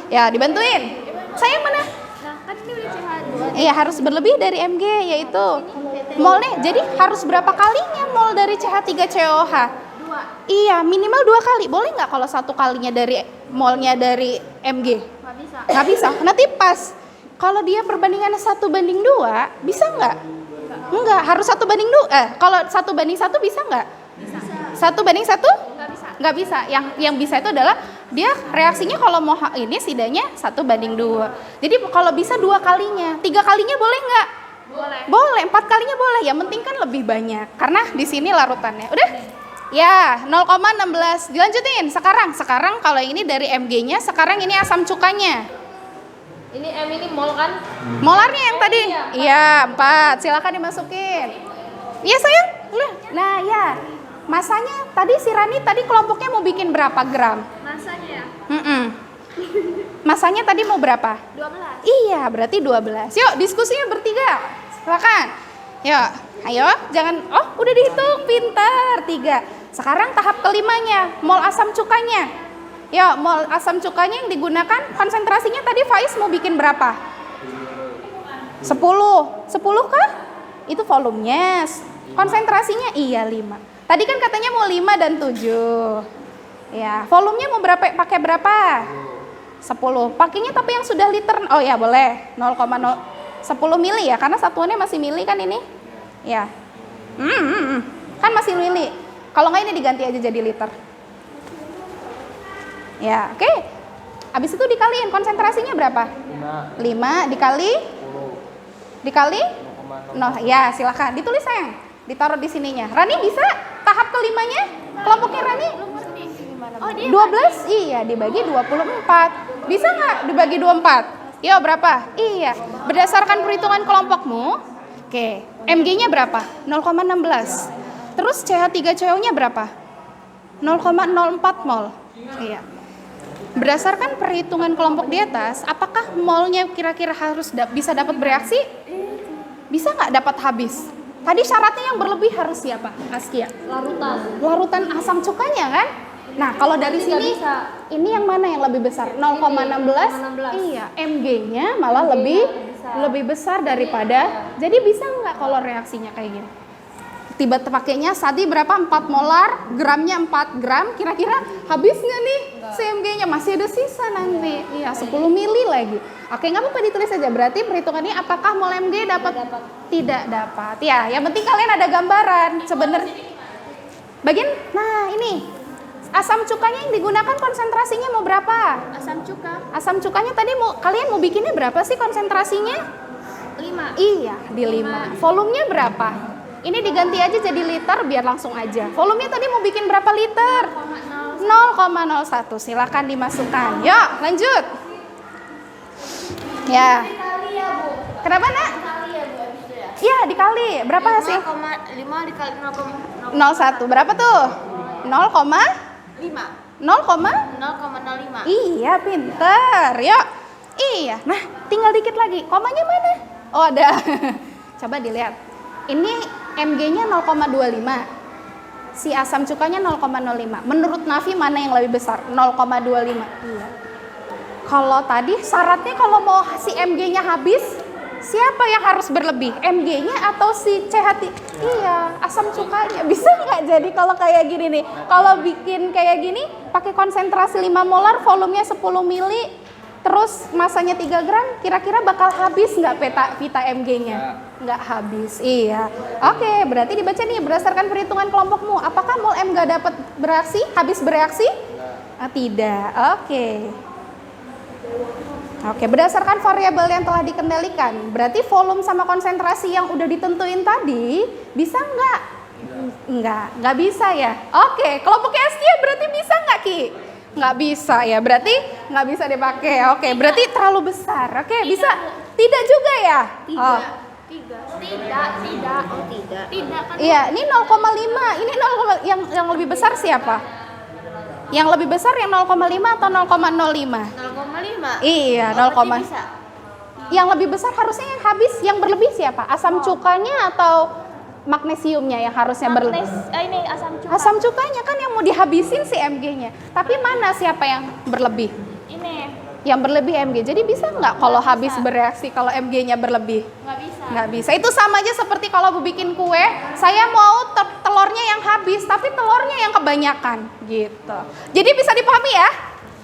Ya, dibantuin. Sayang mana? Nah, kan ini udah CH2. Iya, harus berlebih dari Mg, yaitu molnya. Jadi harus berapa kalinya mol dari CH3COH? 2. Iya, minimal 2 kali. Boleh nggak kalau 1 kalinya dari molnya dari Mg? Nggak bisa. Nggak bisa. Nanti pas kalau dia perbandingannya 1:2, bisa nggak? Enggak, harus 1:2. Kalau 1:1 bisa nggak? Bisa. 1:1? Nggak bisa. Nggak bisa. Yang bisa itu adalah dia reaksinya kalau mau ini setidaknya 1:2. Jadi kalau bisa 2 kalinya, 3 kalinya boleh nggak? Boleh. Boleh, 4 kalinya boleh. Yang penting kan lebih banyak. Karena di sini larutannya. Udah? Ya, 0,16. Dilanjutin. Sekarang kalau ini dari Mg-nya, sekarang ini asam cukanya. Ini M ini mol kan? Molarnya yang tadi? Iya, 4. Silakan dimasukin. Iya, sayang. Nah, ya. Masanya tadi si Rani tadi kelompoknya mau bikin berapa gram? Masanya ya? Masanya tadi mau berapa? 12. Iya, berarti 12. Yuk, diskusinya bertiga. Silakan. Yuk, ayo. Jangan, udah dihitung. Pintar. 3. Sekarang tahap kelimanya, mol asam cukanya. Yuk, mol asam cukanya yang digunakan, konsentrasinya tadi Faiz mau bikin berapa? 10. 10 kah? Itu volumenya. Konsentrasinya iya 5. Tadi kan katanya mau 5 dan 7. Ya, volumenya mau berapa? Pakai berapa? 10. Pakainya tapi yang sudah liter. Oh ya, boleh. 0,10 mili ya, karena satuannya masih mili kan ini? Ya. Kan masih mili. Kalau nggak ini diganti aja jadi liter. Ya, oke. Habis itu dikaliin konsentrasinya berapa? 5 dikali 10. dikali? No, ya, silakan. Ditulis sayang. Ditaruh di sininya. Rani bisa? Tahap kelimanya? Kelompoknya Rani? Oh, dia 12? Iya, dibagi 24. Bisa nggak dibagi 24? Yo, berapa? Iya. Berdasarkan perhitungan kelompokmu, oke, Mg-nya berapa? 0,16. Terus CH3CO-nya berapa? 0,04 mol. Iya. Berdasarkan perhitungan kelompok di atas, apakah molnya kira-kira harus bisa dapat bereaksi? Bisa nggak dapat habis? Tadi syaratnya yang berlebih harus siapa? Askia. Larutan asam cukanya kan? Nah, kalau dari Nanti nggak sini bisa. ini yang mana yang lebih besar? 0,16. 0,16. Iya, Mg-nya malah lebih besar daripada. Jadi bisa nggak kalau reaksinya kayak gini? Tiba pakainya tadi berapa? 4 molar, gramnya 4 gram, kira-kira habis nggak nih CMG-nya? Masih ada sisa nanti. Iya, 10 mili lagi. Oke, nggak apa-apa ditulis aja. Berarti perhitungannya apakah mol Mg dapat? Tidak dapat. Ya, yang penting kalian ada gambaran. Sebenarnya bagian, nah ini asam cukanya yang digunakan konsentrasinya mau berapa? asam cuka Asam cukanya tadi kalian mau bikinnya berapa sih konsentrasinya? 5. Iya, di 5. Volumenya berapa? Ini diganti aja jadi liter biar langsung aja. Volumenya tadi mau bikin berapa liter? 0,01. Silakan dimasukkan. Yuk, lanjut. Ya. Dikali ya, Bu. Kenapa, Nak? Dikali ya, Bu, habis itu ya. Iya, dikali. Berapa hasil? 5 dikali 0,1. Berapa tuh? 0,0, 0,05. iya, pinter. Yuk. Iya. Nah, tinggal dikit lagi. Komanya mana? Oh, ada. Coba dilihat. Ini Mg-nya 0,25. Si asam cukanya 0,05. Menurut Nafi mana yang lebih besar? 0,25. Iya. Kalau tadi syaratnya kalau mau si Mg-nya habis, siapa yang harus berlebih? Mg-nya atau si CH3? Iya, asam cukanya. Bisa nggak jadi kalau kayak gini nih? Kalau bikin kayak gini, pakai konsentrasi 5 molar, volumenya 10 mili, terus masanya 3 gram, kira-kira bakal habis nggak pita Mg-nya? Nggak habis, iya. Oke, berarti dibaca nih berdasarkan perhitungan kelompokmu. Apakah mol M nggak dapat bereaksi, habis bereaksi? Tidak, oke. Oke, berdasarkan variabel yang telah dikendalikan, berarti volume sama konsentrasi yang udah ditentuin tadi, bisa nggak? Nggak bisa ya. Oke, kelompoknya Askia berarti bisa nggak, Ki? Nggak bisa ya, berarti nggak bisa dipakai. Oke, berarti terlalu besar. Oke, bisa. Tidak juga ya? Oh. Tidak. Oh, tidak. Tidak kan. Iya, ini 0,5. Ini 0, yang lebih besar siapa? Yang lebih besar yang 0,5 atau 0,05? 0,5. Iya, 0, Bisa. yang lebih besar harusnya yang habis, yang berlebih siapa? Asam cukanya atau magnesiumnya yang harusnya berlebih? Ini asam cuka. Asam cukanya kan yang mau dihabisin si Mg-nya. Tapi mana siapa yang berlebih? Ini Yang berlebih Mg. Jadi bisa nggak kalau habis bereaksi kalau Mg-nya berlebih? nggak bisa. Nggak bisa. Itu sama aja seperti kalau mau bikin kue, saya mau telurnya yang habis, tapi telurnya yang kebanyakan gitu. Jadi bisa dipahami ya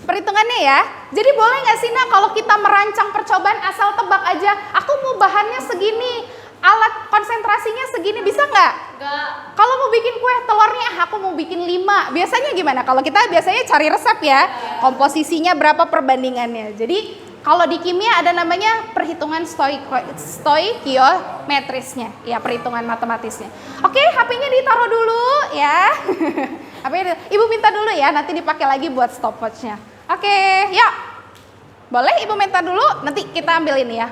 perhitungannya ya. Jadi boleh nggak sih Nak kalau kita merancang percobaan asal tebak aja, aku mau bahannya segini, alat konsentrasinya segini, bisa nggak? Nggak. Kalau mau bikin kue telurnya aku mau bikin 5. Biasanya gimana? Kalau kita biasanya cari resep ya, komposisinya berapa perbandingannya. Jadi kalau di kimia ada namanya perhitungan stoikiometrisnya, ya perhitungan matematisnya. Oke, HP-nya ditaruh dulu ya. HP-nya, Ibu minta dulu ya, nanti dipakai lagi buat stopwatch-nya. Oke, yuk. Boleh Ibu minta dulu, nanti kita ambil ini ya.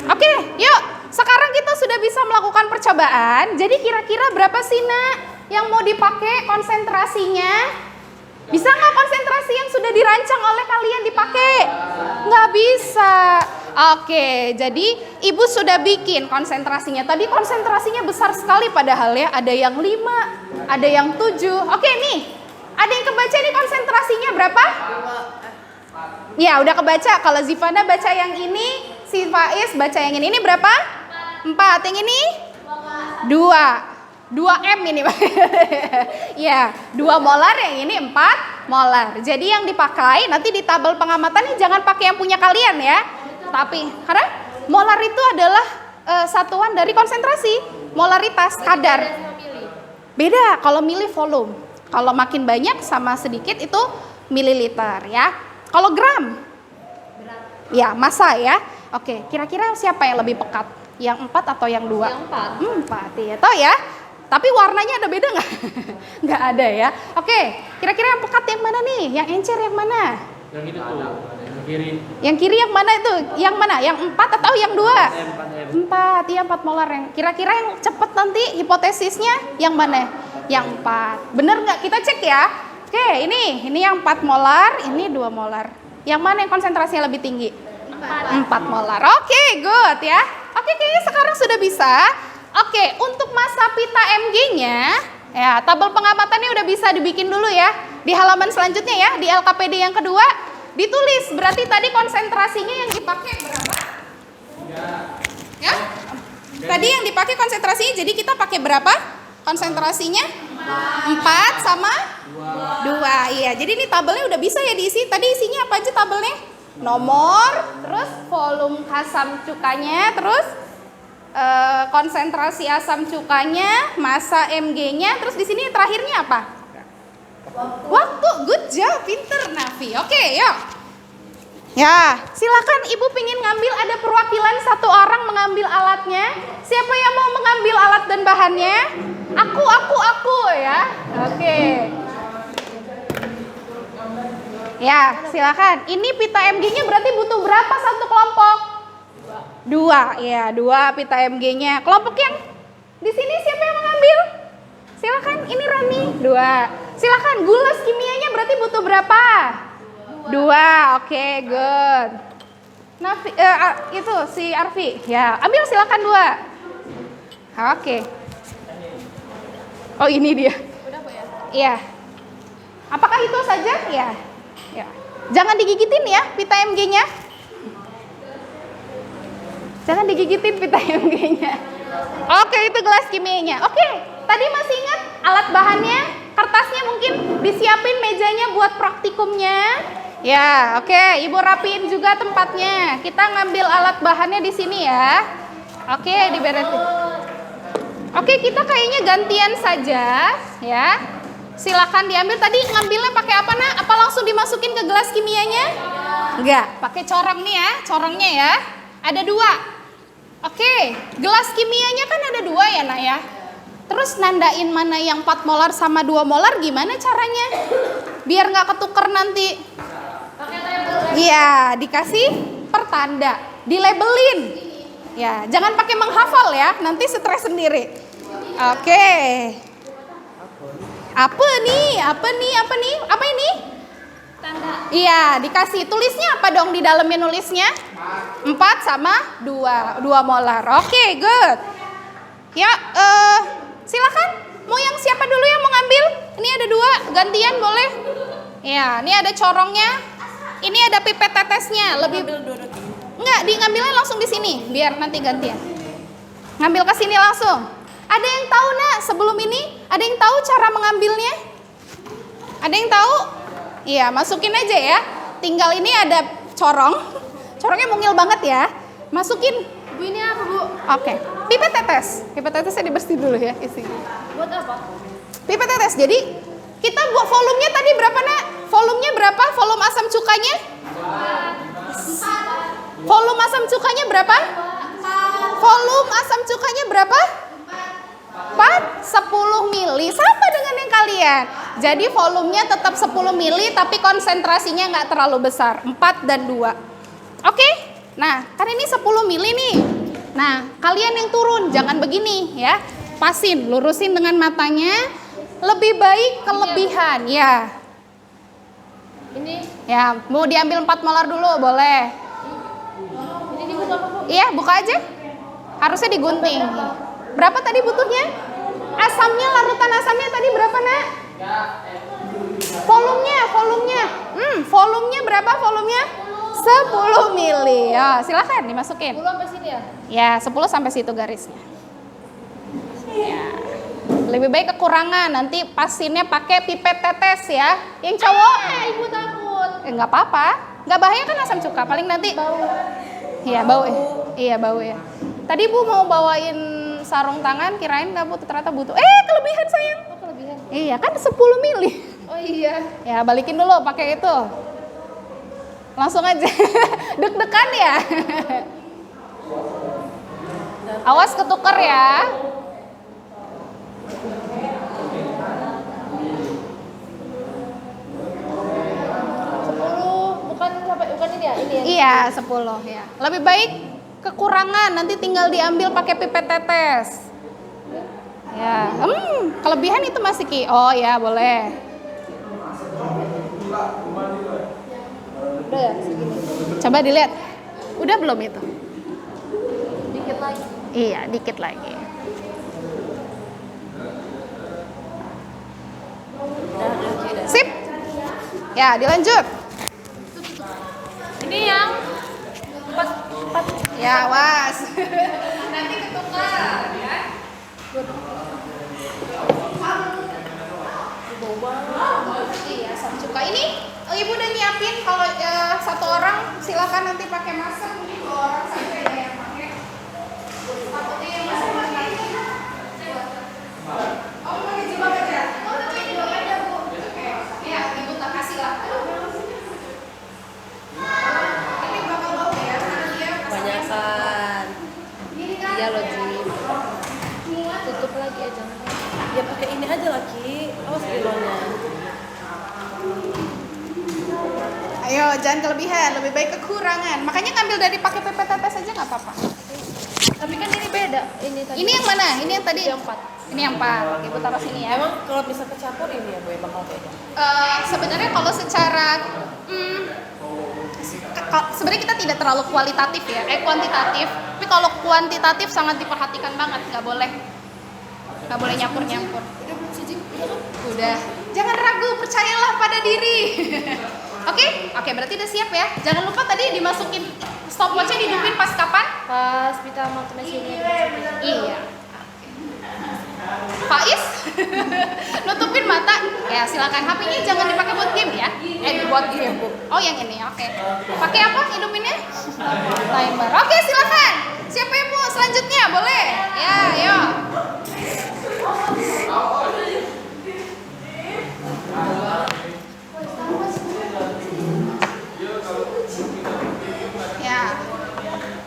Oke, yuk. Sekarang kita sudah bisa melakukan percobaan. Jadi kira-kira berapa sih Nak yang mau dipakai konsentrasinya? Bisa nggak konsentrasi yang sudah dirancang oleh kalian dipakai? Nggak bisa. Oke, jadi Ibu sudah bikin konsentrasinya. Tadi konsentrasinya besar sekali padahal ya. Ada yang 5, ada yang 7. Oke nih, ada yang kebaca nih konsentrasinya berapa? Ya udah kebaca. Kalau Zivana baca yang ini, si Faiz baca yang ini. Ini berapa? 4. Yang ini? 2. 2M ini. Ya, 2 molar, yang ini 4 molar. Jadi yang dipakai nanti di tabel pengamatan ini jangan pakai yang punya kalian ya. Tapi karena molar itu adalah satuan dari konsentrasi, molaritas, kadar. Beda kalau mili volume. Kalau makin banyak sama sedikit itu mililiter ya. Kalau gram? Ya, massa ya. Oke, kira-kira siapa yang lebih pekat? Yang 4 atau yang 2? Yang 4. 4 ya, tahu ya. Tapi warnanya ada beda nggak? Nggak ada ya. Oke, kira-kira yang pekat yang mana nih? Yang encer yang mana? Yang itu tuh, yang kiri. Yang kiri yang mana itu? Yang mana? Yang 4 atau yang 2? 4, iya 4 molar. Yang kira-kira yang cepet nanti hipotesisnya yang mana? Yang 4. Bener nggak? Kita cek ya. Oke, ini yang 4 molar, ini 2 molar. Yang mana yang konsentrasinya lebih tinggi? 4 molar. Oke, good ya. Oke, kayaknya sekarang sudah bisa. Oke, untuk massa pita Mg-nya, ya tabel pengamatannya udah bisa dibikin dulu ya. Di halaman selanjutnya ya, di LKPD yang kedua, ditulis berarti tadi konsentrasinya yang dipakai berapa? Ya? Tadi yang dipakai konsentrasinya, jadi kita pakai berapa? Konsentrasinya? 4 sama 2. Iya, jadi ini tabelnya udah bisa ya diisi. Tadi isinya apa aja tabelnya? Nomor, terus volume asam cukanya, terus konsentrasi asam cukanya, massa Mg-nya, terus di sini terakhirnya apa? Waktu. Good job, pinter Nafi. Oke, yuk. Ya, silakan Ibu pingin ngambil, ada perwakilan 1 orang mengambil alatnya. Siapa yang mau mengambil alat dan bahannya? Aku ya. Oke. Ya, silakan. Ini pita Mg-nya berarti butuh berapa satu kelompok? 2, ya 2 pita Mg-nya. Kelompok yang di sini siapa yang mengambil? Silakan, ini Rani. 2. Silakan, gules kimianya berarti butuh berapa? 2. Oke, good. Nafi, itu si Arfi. Ya, ambil silakan 2. Oke. Oh, ini dia. Udah Bu ya? Iya. Apakah itu saja? Ya. Ya. Jangan digigitin ya pita Mg-nya. Jangan digigitin pita Mg-nya. Oke, itu gelas kimianya. Oke, tadi masih ingat alat bahannya? Kertasnya mungkin disiapin mejanya buat praktikumnya. Ya, oke, Ibu rapiin juga tempatnya. Kita ngambil alat bahannya di sini ya. Oke, diberesin. Oke, kita kayaknya gantian saja ya. Silakan diambil. Tadi ngambilnya pakai apa Nak? Apa langsung dimasukin ke gelas kimianya? Enggak, pakai corong nih ya, corongnya ya. Ada 2. Oke, gelas kimianya kan ada 2 ya Nak ya. Terus nandain mana yang 4 molar sama 2 molar gimana caranya? Biar nggak ketuker nanti. Iya, dikasih pertanda, dilabelin. Ya, jangan pakai menghafal ya, nanti stres sendiri. Oke. Apa nih? Apa ini? Tanda. Iya, dikasih. Tulisnya apa dong di dalamnya nulisnya? 4 sama 2 molar. Oke, good. Ya, silakan. Mau yang siapa dulu yang mau ngambil? Ini ada 2, gantian boleh. Ya, ini ada corongnya. Ini ada pipet tetesnya. Lebih enggak, ngambilnya langsung di sini, biar nanti gantian. Ngambil ke sini langsung. Ada yang tahu nak sebelum ini? Ada yang tahu cara mengambilnya? Ada yang tahu? Iya, masukin aja ya. Tinggal ini ada corong. Corongnya mungil banget ya. Masukin. Bu ini apa Bu? Oke. Pipet tetes. Pipet tetesnya dibersihin dulu ya isi. Buat apa? Pipet tetes. Jadi kita buat volumenya tadi berapa nak? Volumenya berapa? Volume asam cukanya? Volume asam cukanya berapa? Volume asam cukanya berapa? 4, 10 mili. Sama dengan yang kalian. Jadi volumenya tetap 10 mili tapi konsentrasinya nggak terlalu besar. 4 dan 2. Oke? Nah, kan ini 10 mili nih. Nah, kalian yang turun jangan begini ya. Pasin, lurusin dengan matanya. Lebih baik kelebihan ya. Ini Ya, mau diambil 4 molar dulu boleh. ini dibuka apa Bu? Iya, buka aja. Harusnya digunting. Berapa tadi butuhnya? Asamnya, larutan asamnya tadi berapa nak? Volumenya. Volumenya berapa volumenya? 10 mili. Ya, silakan dimasukin. 10 sampai sini ya? Ya, 10 sampai situ garisnya. Ya. Lebih baik kekurangan, nanti pasinnya pakai pipet tetes ya. Yang cowok? Ibu takut. Nggak apa-apa. Nggak bahaya kan asam cuka, paling nanti Bau. iya bau ya. Iya bau ya. Tadi Bu mau bawain sarung tangan, kirain nggak butuh, ternyata butuh. Kelebihan sayang. Oh, kelebihan. Iya kan 10 mili. Oh iya. Ya balikin dulu pakai itu. Langsung aja. Deg-degan ya. Awas ketuker ya. Bukan ini ya? Ini ya? Iya 10 ya. Lebih baik kekurangan, nanti tinggal diambil pakai pipet tetes. Ya, kelebihan itu masih Ki. Oh ya boleh. Udah ya segini. Coba dilihat. Udah belum itu? Dikit lagi. Iya, dikit lagi. Sip. Ya, dilanjut. Ini yang 4. Ya, awas. Nanti ketukar ya. Iya, asam cuka ini Ibu udah nyiapin kalau satu orang silakan nanti pakai masker, mungkin 2 orang saja ya yang pakai. Takutnya yang masih pakai. Oh, pakai jilbab aja. Oh, pakai jilbab aja, Bu. Oke. Ya, Ibu tak kasih lah. Ini bakal bau ya, karena dia Banyakan. Iya loh Ji. Tutup lagi aja. Ya pakai ini aja lagi, awas kilonya. Ayo, jangan kelebihan, lebih baik kekurangan. Makanya ngambil dari pakai pipet tetes aja nggak apa-apa. Tapi kan ini beda. Ini tadi. Ini yang mana? Ini yang tadi? Yang 4. Ini yang 4. Ibu taruh sini ya. Emang kalau bisa kecampur ini ya Bu ya bakal beda. Sebenarnya kalau secara sebenarnya kita tidak terlalu kualitatif ya, kuantitatif. Tapi kalau kuantitatif sangat diperhatikan banget, nggak boleh nyampur-nyampur. Udah. Jangan ragu, percayalah pada diri. Oke, berarti udah siap ya. Jangan lupa tadi dimasukin stopwatchnya, dihidupin pas kapan? Pas kita mau ke mesinnya. Iya. Faiz, nutupin mata. Ya silakan. HP-nya jangan dipakai buat game ya. Buat game. Oh yang ini, oke. Pakai apa hidupinnya? Timer. Oke silakan. Siapa yang mau selanjutnya? Boleh. Ya, ayo. Ya.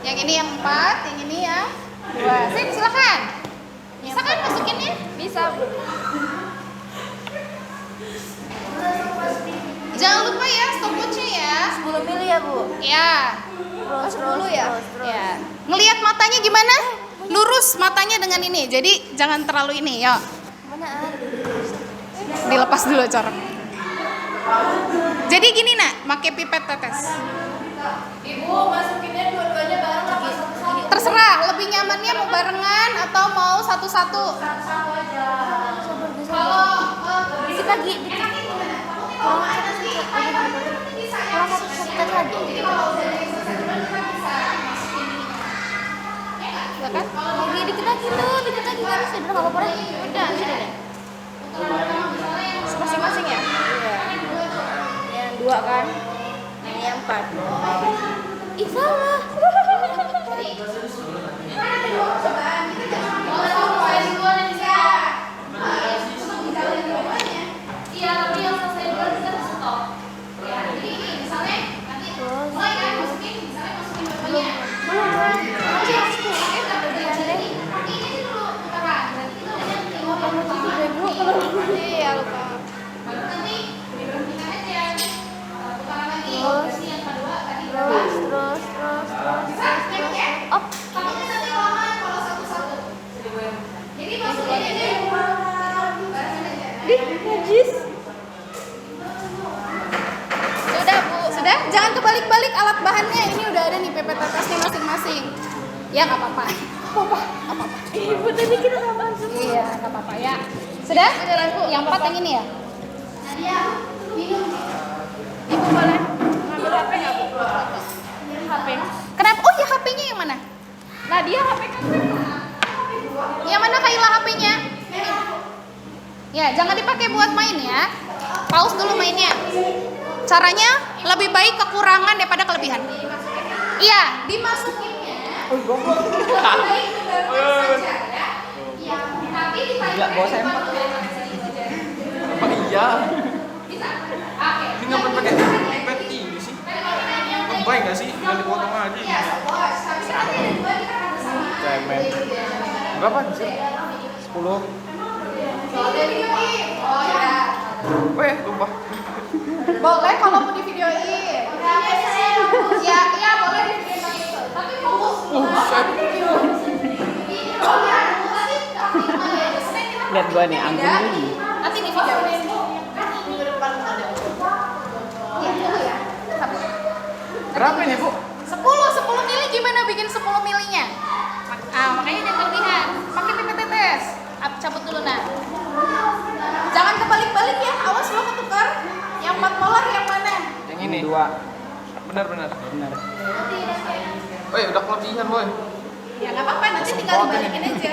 Yang ini yang 4, yang ini yang 2. Sip, silakan. Bisa kan masukinnya? Jangan lupa ya stopwatch-nya ya. 10 mili ya, Bu. Ya. Terus, terus, ya. terus. Ya. Ngelihat matanya gimana? Lurus matanya dengan ini. Jadi jangan terlalu ini, ya. Mana? Dilepas dulu corok. Jadi gini nak, pakai pipet tetes. Ibu masukinnya dua-duanya bareng apa satu-satu? Terserah, lebih nyamannya mau barengan atau mau satu-satu. Satu aja. Dikit lagi, dikit. Kalau satu lagi. Ya kan? Lagi dikit lagi tuh, dikit lagi kan sudah nggak apa-apa deh. Udah, sudah deh. Masing-masing ya? Iya. Yang 2 kan? Yang 4. Ih, salah. Iya, lupa. Terus. Op. Sudah Bu, sudah? Jangan kebalik-balik alat bahannya. Ini udah ada nih pipet tetesnya masing-masing. Ya nggak apa-apa. Apa-apa? Ibu tadi kita samaan semua. Iya, nggak apa-apa ya. Sudah? Yang 4 yang ini ya? Ibu boleh ngambil HP nggak, Bu? HP. Kenapa? Oh ya HP-nya yang mana? Nah, dia HP kan. Yang mana Kaila HP-nya? Ya, jangan dipakai buat main ya. Pause dulu mainnya. Caranya lebih baik kekurangan daripada kelebihan. Iya, dimasukinnya. Baik benar saja ya. Iya, tapi Gila, bawa sempak. Apa iya? Bisa. Oke. Ini ngapain pakai pipet ini sih? Lebay nggak sih? Tinggal dipotong aja. Ya, bos. Tapi kan ada dua kita kan sama. Cemen. Berapa sih? 10. Oh ya. Weh, lupa. Boleh kalau mau di videoin. Ya, iya boleh di videoin. Tapi fokus. Lihat gua nih, anggun dulu. Nanti di videoin. Minggu depan ada. Iya, dulu ya. Berapa ini, Bu? 10 mili gimana bikin 10 milinya? Makanya jangan kelebihan. Pakai pipet tetes. Cabut dulu nah. Jangan kebalik-balik ya. Awas lo ketukar. Yang 4 molar yang mana? Yang ini. 2. Benar. Benar. Weh, udah kelebihan, boy. Ya nggak apa-apa. Nanti tinggal dibalikin aja.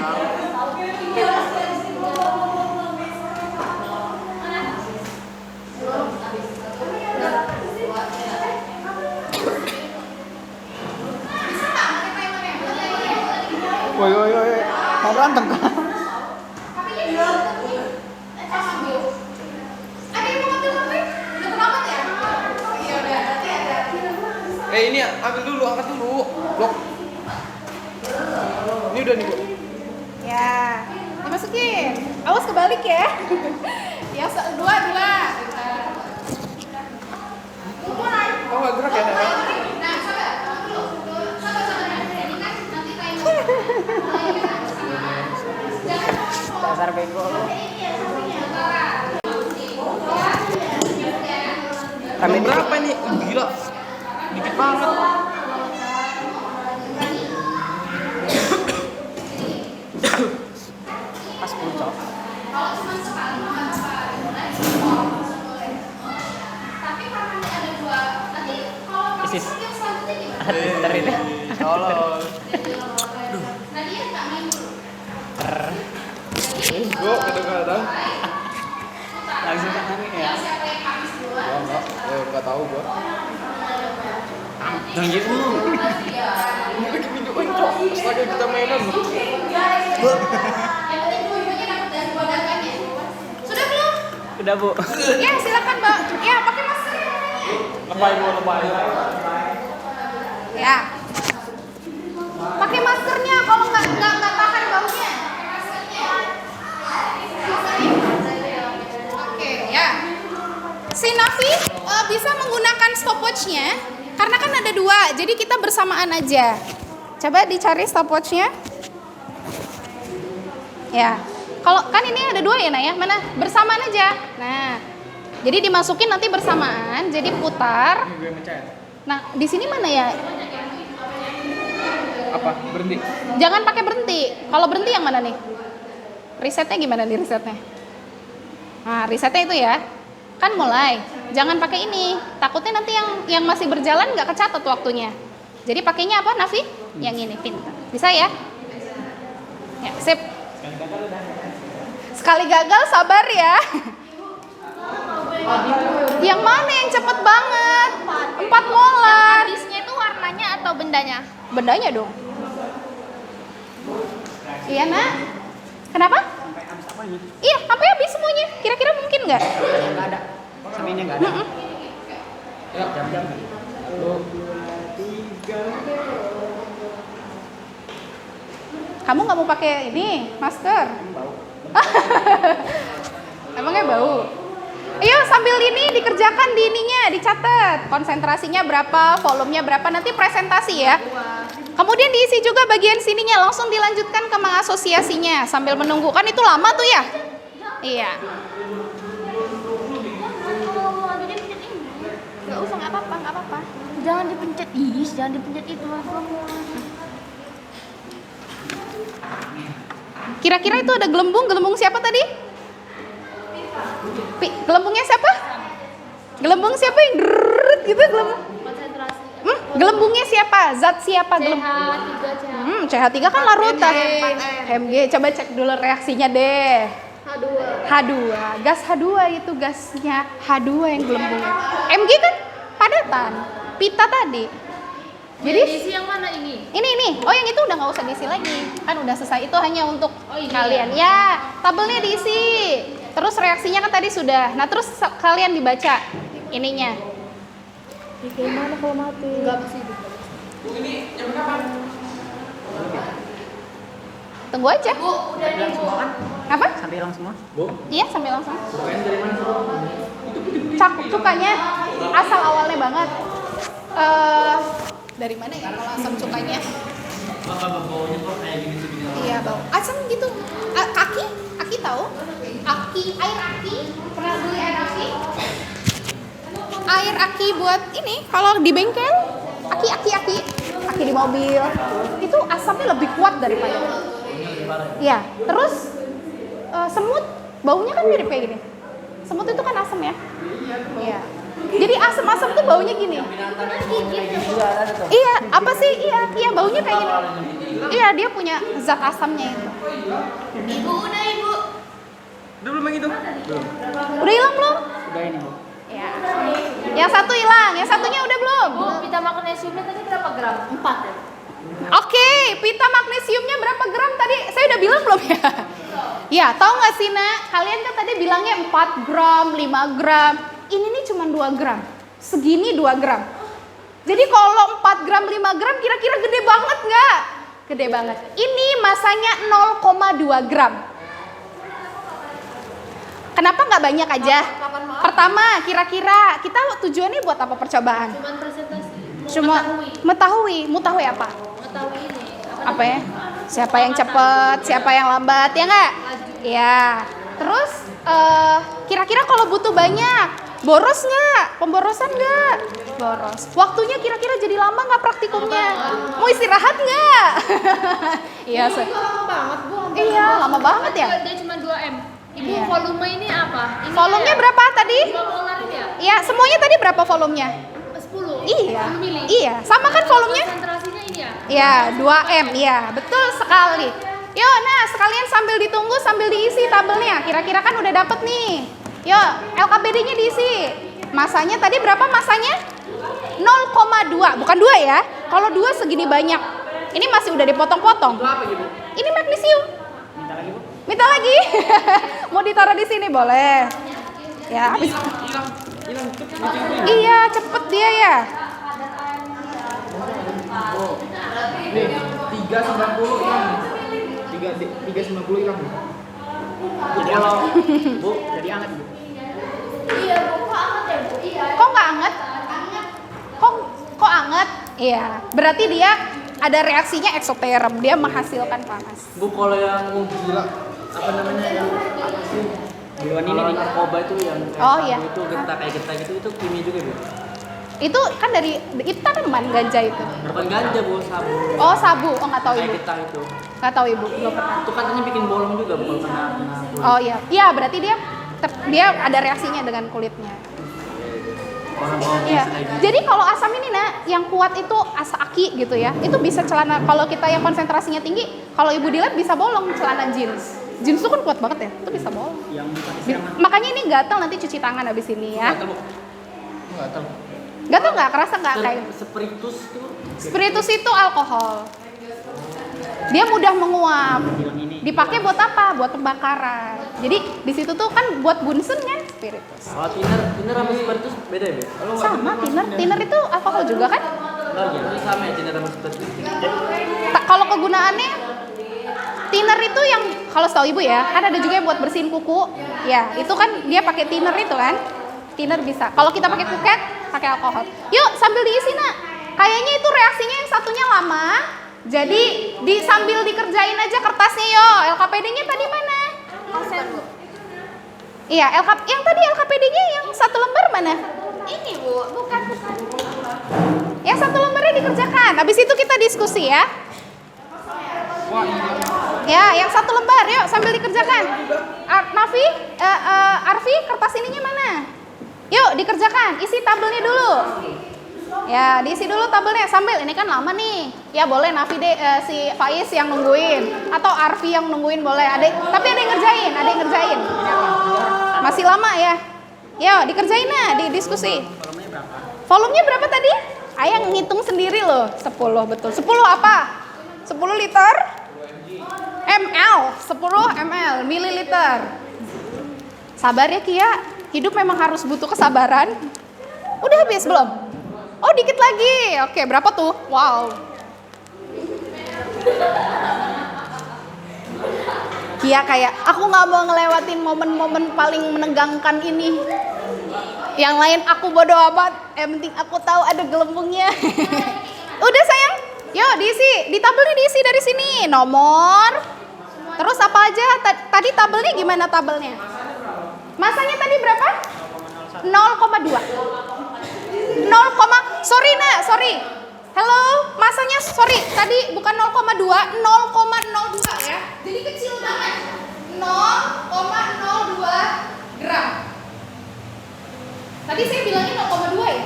Woi. Mau berantem kan? Ada yang mau ngambil HP? Udah terlambat ya? Iya udah. Berarti ada. Ini angkat dulu. Blok. Ini udah nih, Bu. Ya, dimasukin. Awas kebalik ya. Ya, dua. Oh, nggak gerak ya, Nara? Nah, sabar. Sabar. Ini kan nanti timer. Dasar bego lu. Kami Belum berapa ini? Gila. Dikit banget. pas pucok. Tapi karena ada dua, nanti kalau mau Isis. yang selanjutnya gimana? Ntar ini. Tolong. Nah, dia nggak main dulu. Gua kadang-kadang. Langsung ke angin ya. Siapa yang habis duluan? Nggak tahu gua. Jangan gitu. Ini bikin videoin, Cok. Astaga, kita mainan. Yang penting dua-duanya dapat dari wadah ya. Sudah belum? Udah, Bu. Ya, silakan, Mbak. Ya, pakai masker ya. Lebay. Ya. Pakai maskernya kalau nggak tahan baunya. Oke, ya. Si Nafi bisa menggunakan stopwatch-nya karena kan ada 2, jadi kita bersamaan aja. Coba dicari stopwatch-nya. Ya, kalau kan ini ada 2 ya, Nak ya, mana bersamaan aja. Nah, jadi dimasukin nanti bersamaan, jadi putar. Ini gue mencet. Nah, di sini mana ya? Apa? Berhenti. Jangan pakai berhenti. Kalau berhenti yang mana nih? Resetnya gimana nih resetnya? Nah, resetnya itu ya. Kan mulai. Jangan pakai ini. Takutnya nanti yang masih berjalan nggak kecatat waktunya. Jadi pakainya apa, Nafi? Yang ini, pintar. Bisa ya? Ya, sip. Sekali gagal sabar ya. Yang mana yang cepet banget? 4 molar. Habisnya itu warnanya atau bendanya? Bendanya dong. Iya, Nak. Kenapa? Sampai habis apanya? Iya, sampai habis semuanya. Kira-kira mungkin nggak? Nggak ada. Sampai ini nggak ada. Ya. Jam-jam. 2, 3. Kamu nggak mau pakai ini masker? Bau. Emangnya bau? Ayo sambil ini dikerjakan di ininya, dicatat konsentrasinya berapa, volumenya berapa, nanti presentasi ya. Kemudian diisi juga bagian sininya, langsung dilanjutkan ke mengasosiasinya sambil menunggu. Kan itu lama tuh ya? Iya. Nggak usah, nggak apa-apa, nggak apa-apa. Jangan dipencet, jangan dipencet itu. Kira-kira itu ada gelembung siapa tadi? Gelembungnya siapa? Gelembung siapa yang drrrrt gitu gelembung? Konsentrasi. Gelembungnya siapa? Zat siapa gelembung? CH3, CH3 kan larutan. Mg, coba cek dulu reaksinya deh. H2. Gas H2 itu gasnya H2 yang gelembungnya. Mg kan padatan. Pita tadi. Jadi diisi yang mana ini? ini. Oh, yang itu udah nggak usah diisi lagi. Kan udah selesai. Itu hanya untuk kalian. Ya, tabelnya diisi. Terus reaksinya kan tadi sudah. Nah, terus kalian dibaca ininya. Gimana kalau mati? Enggak masih. Bu, ini jam kapan? Tunggu aja. Bu, udah nih, Bu. Apa? Sampai hilang semua. Iya, sampai langsung. Bukan dari mana? Cukanya asal awalnya banget. Dari mana ya kalau asam cukanya? Baunya kok kayak gini. Iya, bau. Asam gitu. Aki tahu? Air aki. Pernah beli air aki? Air aki buat ini kalau di bengkel. Aki di mobil. Itu asamnya lebih kuat daripada. Iya, terus semut baunya kan mirip kayak gini. Semut itu kan asam ya? Iya. Jadi asam-asam tuh baunya gini. Iya, apa sih? Iya baunya kayak gini. Iya, dia punya zat asamnya itu. Ibu, udah, Ibu. Udah belum yang itu? Belum. Udah hilang belum? Udah ini, Bu. Ya. Yang satu hilang, yang satunya udah belum? Bu, pita magnesiumnya tadi berapa gram? 4 ya? Oke, pita magnesiumnya berapa gram tadi? Saya udah bilang belum ya? Ya, tahu nggak sih, Nak? Kalian kan tadi bilangnya 4 gram, 5 gram. Ini nih cuma 2 gram. Segini 2 gram. Jadi kalau 4 gram, 5 gram kira-kira gede banget nggak? Gede banget. Ini masanya 0,2 gram. Kenapa nggak banyak aja? Pertama, kira-kira kita tujuannya buat apa percobaan? Cuman presentasi. Cuma mengetahui apa? Mengetahui ini. Apa ya? Siapa yang cepet, siapa yang lambat, ya nggak? Ya. Terus kira-kira kalau butuh banyak, boros nggak? Pemborosan nggak? Boros. Waktunya kira-kira jadi lama nggak praktikumnya? Mau istirahat nggak? Iya. Lama banget, Bu. Iya, lama banget ya. Dia cuma 2M. Ibu, Iya. volume ini apa? Ini Volumenya kayak berapa tadi? 2 molar ini ya? Iya, semuanya tadi berapa volumenya? 10. Iya. 10 mili. Iya, sama kan volumenya? Konsentrasinya ini ya? Ya, 2M, ya, betul sekali. Yuk, nah sekalian sambil ditunggu, sambil diisi tabelnya. Kira-kira kan udah dapet nih. Yuk, LKBD-nya diisi. Masanya tadi berapa masanya? 0,2, bukan 2 ya. Kalau 2 segini banyak. Ini masih udah dipotong-potong. Ini magnesium. Minta lagi, Bu. Minta lagi. Mau ditaruh di sini boleh. Ya, habis. Hilang Iya, cepet dia ya. Nih, 390 hilang. 390 hilang. Jadi anget. Bu, jadi anget, Bu. Iya, Bu. Kok anget ya, Bu? Iya. Kok nggak Iya, berarti dia ada reaksinya eksoterm, dia menghasilkan panas. Bu, kalau yang gila apa namanya yang apa sih? Hewan ini Kalau nih. narkoba itu yang kayak Oh, sabu iya. itu getah kayak getah gitu itu kimia juga Bu. Itu kan dari itu tanaman ganja itu. Bukan ganja Bu, sabu. Oh sabu, oh nggak tahu Kayak ibu, getah itu. nggak tahu ibu, belum pernah. Itu katanya bikin bolong juga Bu kalau kena. Oh iya, iya berarti dia ada reaksinya dengan kulitnya. Orang-orang Iya. biasa lagi. Jadi kalau asam ini nak, yang kuat itu asaki gitu ya. Itu bisa celana kalau kita yang konsentrasinya tinggi, kalau ibu di lab bisa bolong celana jeans. Jeans itu kan kuat banget ya, itu bisa bolong. Yang pakai siraman. Makanya ini gatal nanti cuci tangan habis ini ya. Gatal Bu. Gatal. Gatal nggak? Kerasa nggak kayak? Spiritus itu. Spiritus itu alkohol. Dia mudah menguap. Bilang ini. Dipakai buat apa? Buat pembakaran. Jadi di situ tuh kan buat bunsen kan spiritus. Kalau thinner sama spiritus beda ya Bu? Sama thinner itu alkohol juga kan? Oh iya, itu sama ya thinner sama spiritus. Kalau kegunaannya thinner itu yang kalau setahu ibu ya, kan ada juga yang buat bersihin kuku. Ya, itu kan dia pakai thinner itu kan. Thinner bisa. Kalau kita pakai kuket, pakai alkohol. Yuk, sambil diisi nak. Kayaknya itu reaksinya yang satunya lama. Jadi sambil dikerjain aja kertasnya yo. LKPD-nya tadi mana? Iya, yang tadi LKPD-nya yang satu lembar mana? Ini Bu, bukan. Yang satu lembarnya dikerjakan. Habis itu kita diskusi ya. Ya, yang satu lembar, yuk sambil dikerjakan. Nafi, Arfi, kertas ininya mana? Yuk dikerjakan, isi tabelnya dulu. Ya, diisi dulu tabelnya sambil ini kan lama nih. Ya boleh Nafi si Faiz yang nungguin atau Arfi yang nungguin boleh. Tapi ada yang ngerjain, Masih lama ya. Yuk dikerjain nah, didiskusi. Volumenya berapa? Volumenya berapa tadi? Ayang ngitung sendiri loh. 10 betul. 10 apa? 10 liter? ml, 10 ml, mililiter. Sabar ya Kia, hidup memang harus butuh kesabaran. Udah habis belum? Oh dikit lagi. Oke, berapa tuh? Wow. Kia kayak, aku gak mau ngelewatin momen-momen paling menegangkan ini. Yang lain aku bodo amat, yang penting aku tahu ada gelembungnya. Udah sayang, yuk diisi, di tabelnya diisi dari sini. Nomor, terus apa aja, tadi tabelnya gimana tabelnya? Masanya tadi berapa? 0,2. Sorry. Halo, masanya sorry, tadi bukan 0,2, 0,02 ya. Jadi kecil banget. 0,02 gram. Tadi saya bilangnya 0,2 ya?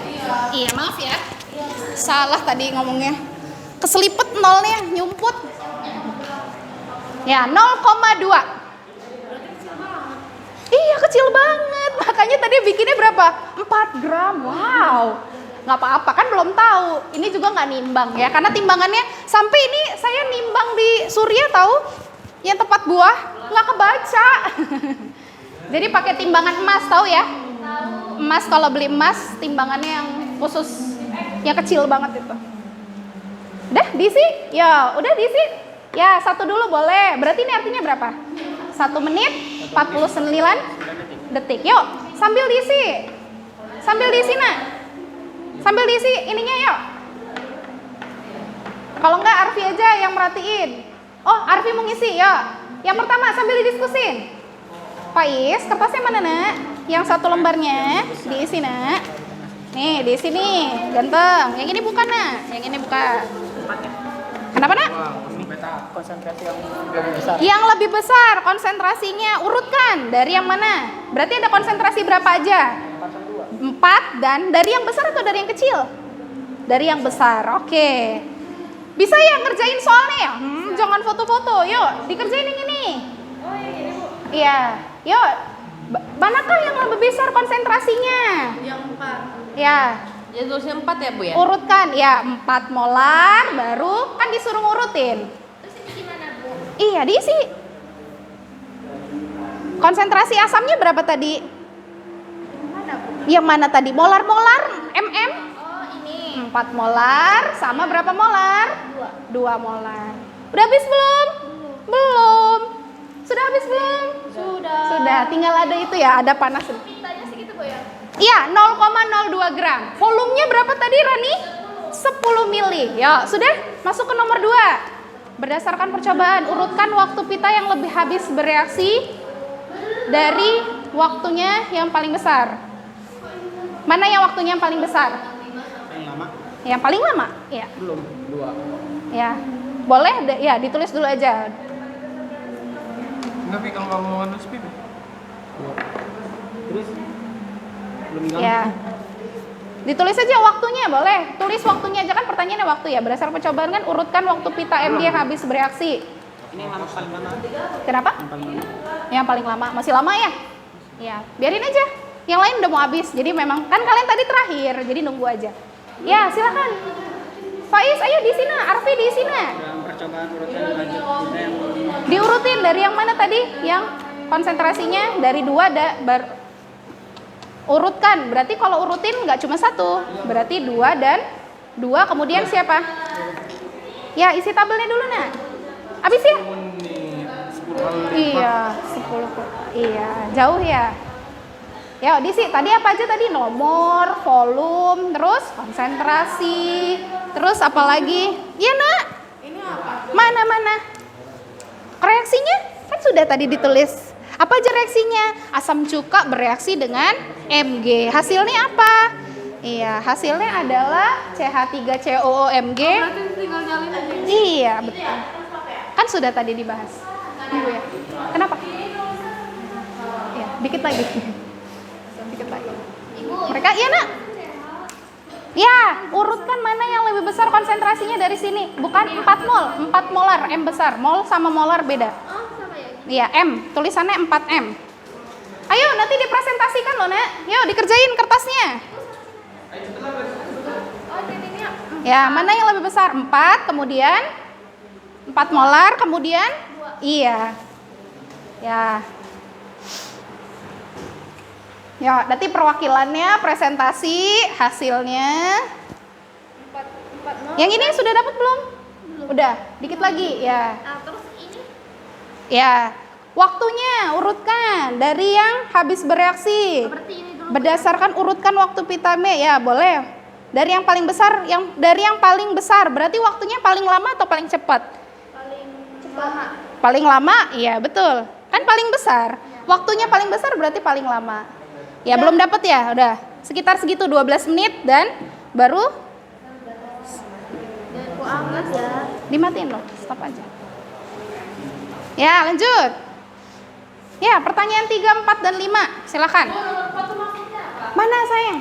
Iya, maaf ya. Salah tadi ngomongnya. Keselipet nolnya, nyumput. Ya, 0,2. Iya, kecil banget. Makanya tadi bikinnya berapa? 4 gram. Wow. Nggak apa-apa, kan belum tahu. Ini juga nggak nimbang ya, karena timbangannya sampai ini saya nimbang di Surya tahu, yang tempat buah nggak kebaca. Jadi pakai timbangan emas tahu ya? Emas kalau beli emas timbangannya yang khusus, yang kecil banget itu. Udah diisi? Ya, udah diisi. Ya, satu dulu boleh. Berarti ini artinya berapa? 1 menit 49 detik. Yuk, sambil diisi. Sambil diisi nak. Sambil diisi ininya yuk. Kalau enggak Arfi aja yang merhatiin. Oh, Arfi mau ngisi ya. Yang pertama sambil didiskusin. Faiz, kertasnya mana nak? Yang satu lembarnya diisi nak. Nih, diisi nih, ganteng. Yang ini bukan nak, yang ini bukan. Kenapa nak? Konsentrasi yang lebih besar. Yang lebih besar konsentrasinya urutkan dari yang mana? Berarti ada konsentrasi berapa aja? 4 dan dari yang besar atau dari yang kecil? Dari yang besar, oke. Bisa ya ngerjain soalnya ya? Jangan foto-foto, yuk dikerjain yang ini. Oh ini Bu. Iya, yuk. Manakah yang lebih besar konsentrasinya? Yang 4. Ya, Ya tulisnya 4 ya Bu ya? urutkan. Ya, 4 molar baru kan disuruh ngurutin. Terus ini gimana Bu? Iya, diisi. Konsentrasi asamnya berapa tadi? Mana Bu? Yang mana tadi? Molar-molar? MM? Oh ini. 4 molar sama berapa molar? 2 molar. Udah habis belum? Belum. Sudah habis belum? Sudah, tinggal ada itu ya, ada panas. Tintanya segitu Bu ya? Iya, 0,02 gram. Volumenya berapa tadi Rani? 10 10 mili. Ya, sudah masuk ke nomor 2. Berdasarkan percobaan, urutkan waktu pita yang lebih habis bereaksi dari waktunya yang paling besar. Mana yang waktunya yang paling besar? Yang lama? Yang paling lama? Ya. Belum. 2. Ya. Boleh ya ditulis dulu aja. Tapi kalau kamu mau anu speed 2. Terus? Belum hilang? Ya. Ditulis aja waktunya, boleh. Tulis waktunya aja kan pertanyaannya waktu ya. Berdasarkan percobaan kan urutkan waktu pita MG yang habis bereaksi. Ini yang lama paling lama. Kenapa? Yang paling lama. Yang paling lama. Masih lama ya? Ya, biarin aja. Yang lain udah mau habis. Jadi memang kan kalian tadi terakhir, jadi nunggu aja. Ya, silakan. Faiz, ayo di sini. Arfi di sini. Dalam percobaan urutan lanjut kita yang Diurutin dari yang mana tadi? Yang konsentrasinya dari 2 urutkan. Berarti kalau urutin nggak cuma 1, berarti 2 dan 2 kemudian siapa? Ya, isi tabelnya dulu nak. Habis ya? menit 10 kali lipat. Iya, 10. Iya, jauh ya. Ya, diisi tadi apa aja tadi? Nomor, volume, terus konsentrasi, terus apa lagi? Iya, nak. Ini apa? Mana? Reaksinya kan sudah tadi ditulis. Apa aja reaksinya? Asam cuka bereaksi dengan Mg. Hasilnya apa? Iya, hasilnya adalah CH3COO-Mg. Berarti tinggal nyalin aja. Iya, betul. Kan sudah tadi dibahas. Tunggu ya. Kenapa? Ya, dikit lagi. Dikit lagi. Mereka, iya nak? Ya, urutkan mana yang lebih besar konsentrasinya dari sini. Bukan 4 mol, 4 molar, M besar. Mol sama molar beda. Oh, sama ya. Iya, M. Tulisannya 4M. Ayo, nanti dipresentasikan loh, Nak. Yuk, dikerjain kertasnya. Oh, jadinya Ya, mana yang lebih besar? 4, kemudian 4 molar, kemudian iya. Ya. Ya, nanti perwakilannya, presentasi, hasilnya. 4 Yang ini sudah dapat belum? Udah, dikit lagi, ya. Nah, terus ini Ya, waktunya urutkan dari yang habis bereaksi. berarti ini dulu. Berdasarkan urutkan waktu pita M, ya boleh. Dari yang paling besar, dari yang paling besar, berarti waktunya paling lama atau paling cepat? Paling cepat. Paling lama, iya betul. Kan paling besar. Waktunya paling besar berarti paling lama. Ya, belum dapat ya, udah. Sekitar segitu 12 menit dan baru Dan ku amat ya. dimatiin loh, stop aja. Ya, lanjut. Ya, pertanyaan 3, 4, dan 5. Silakan. Mana sayang?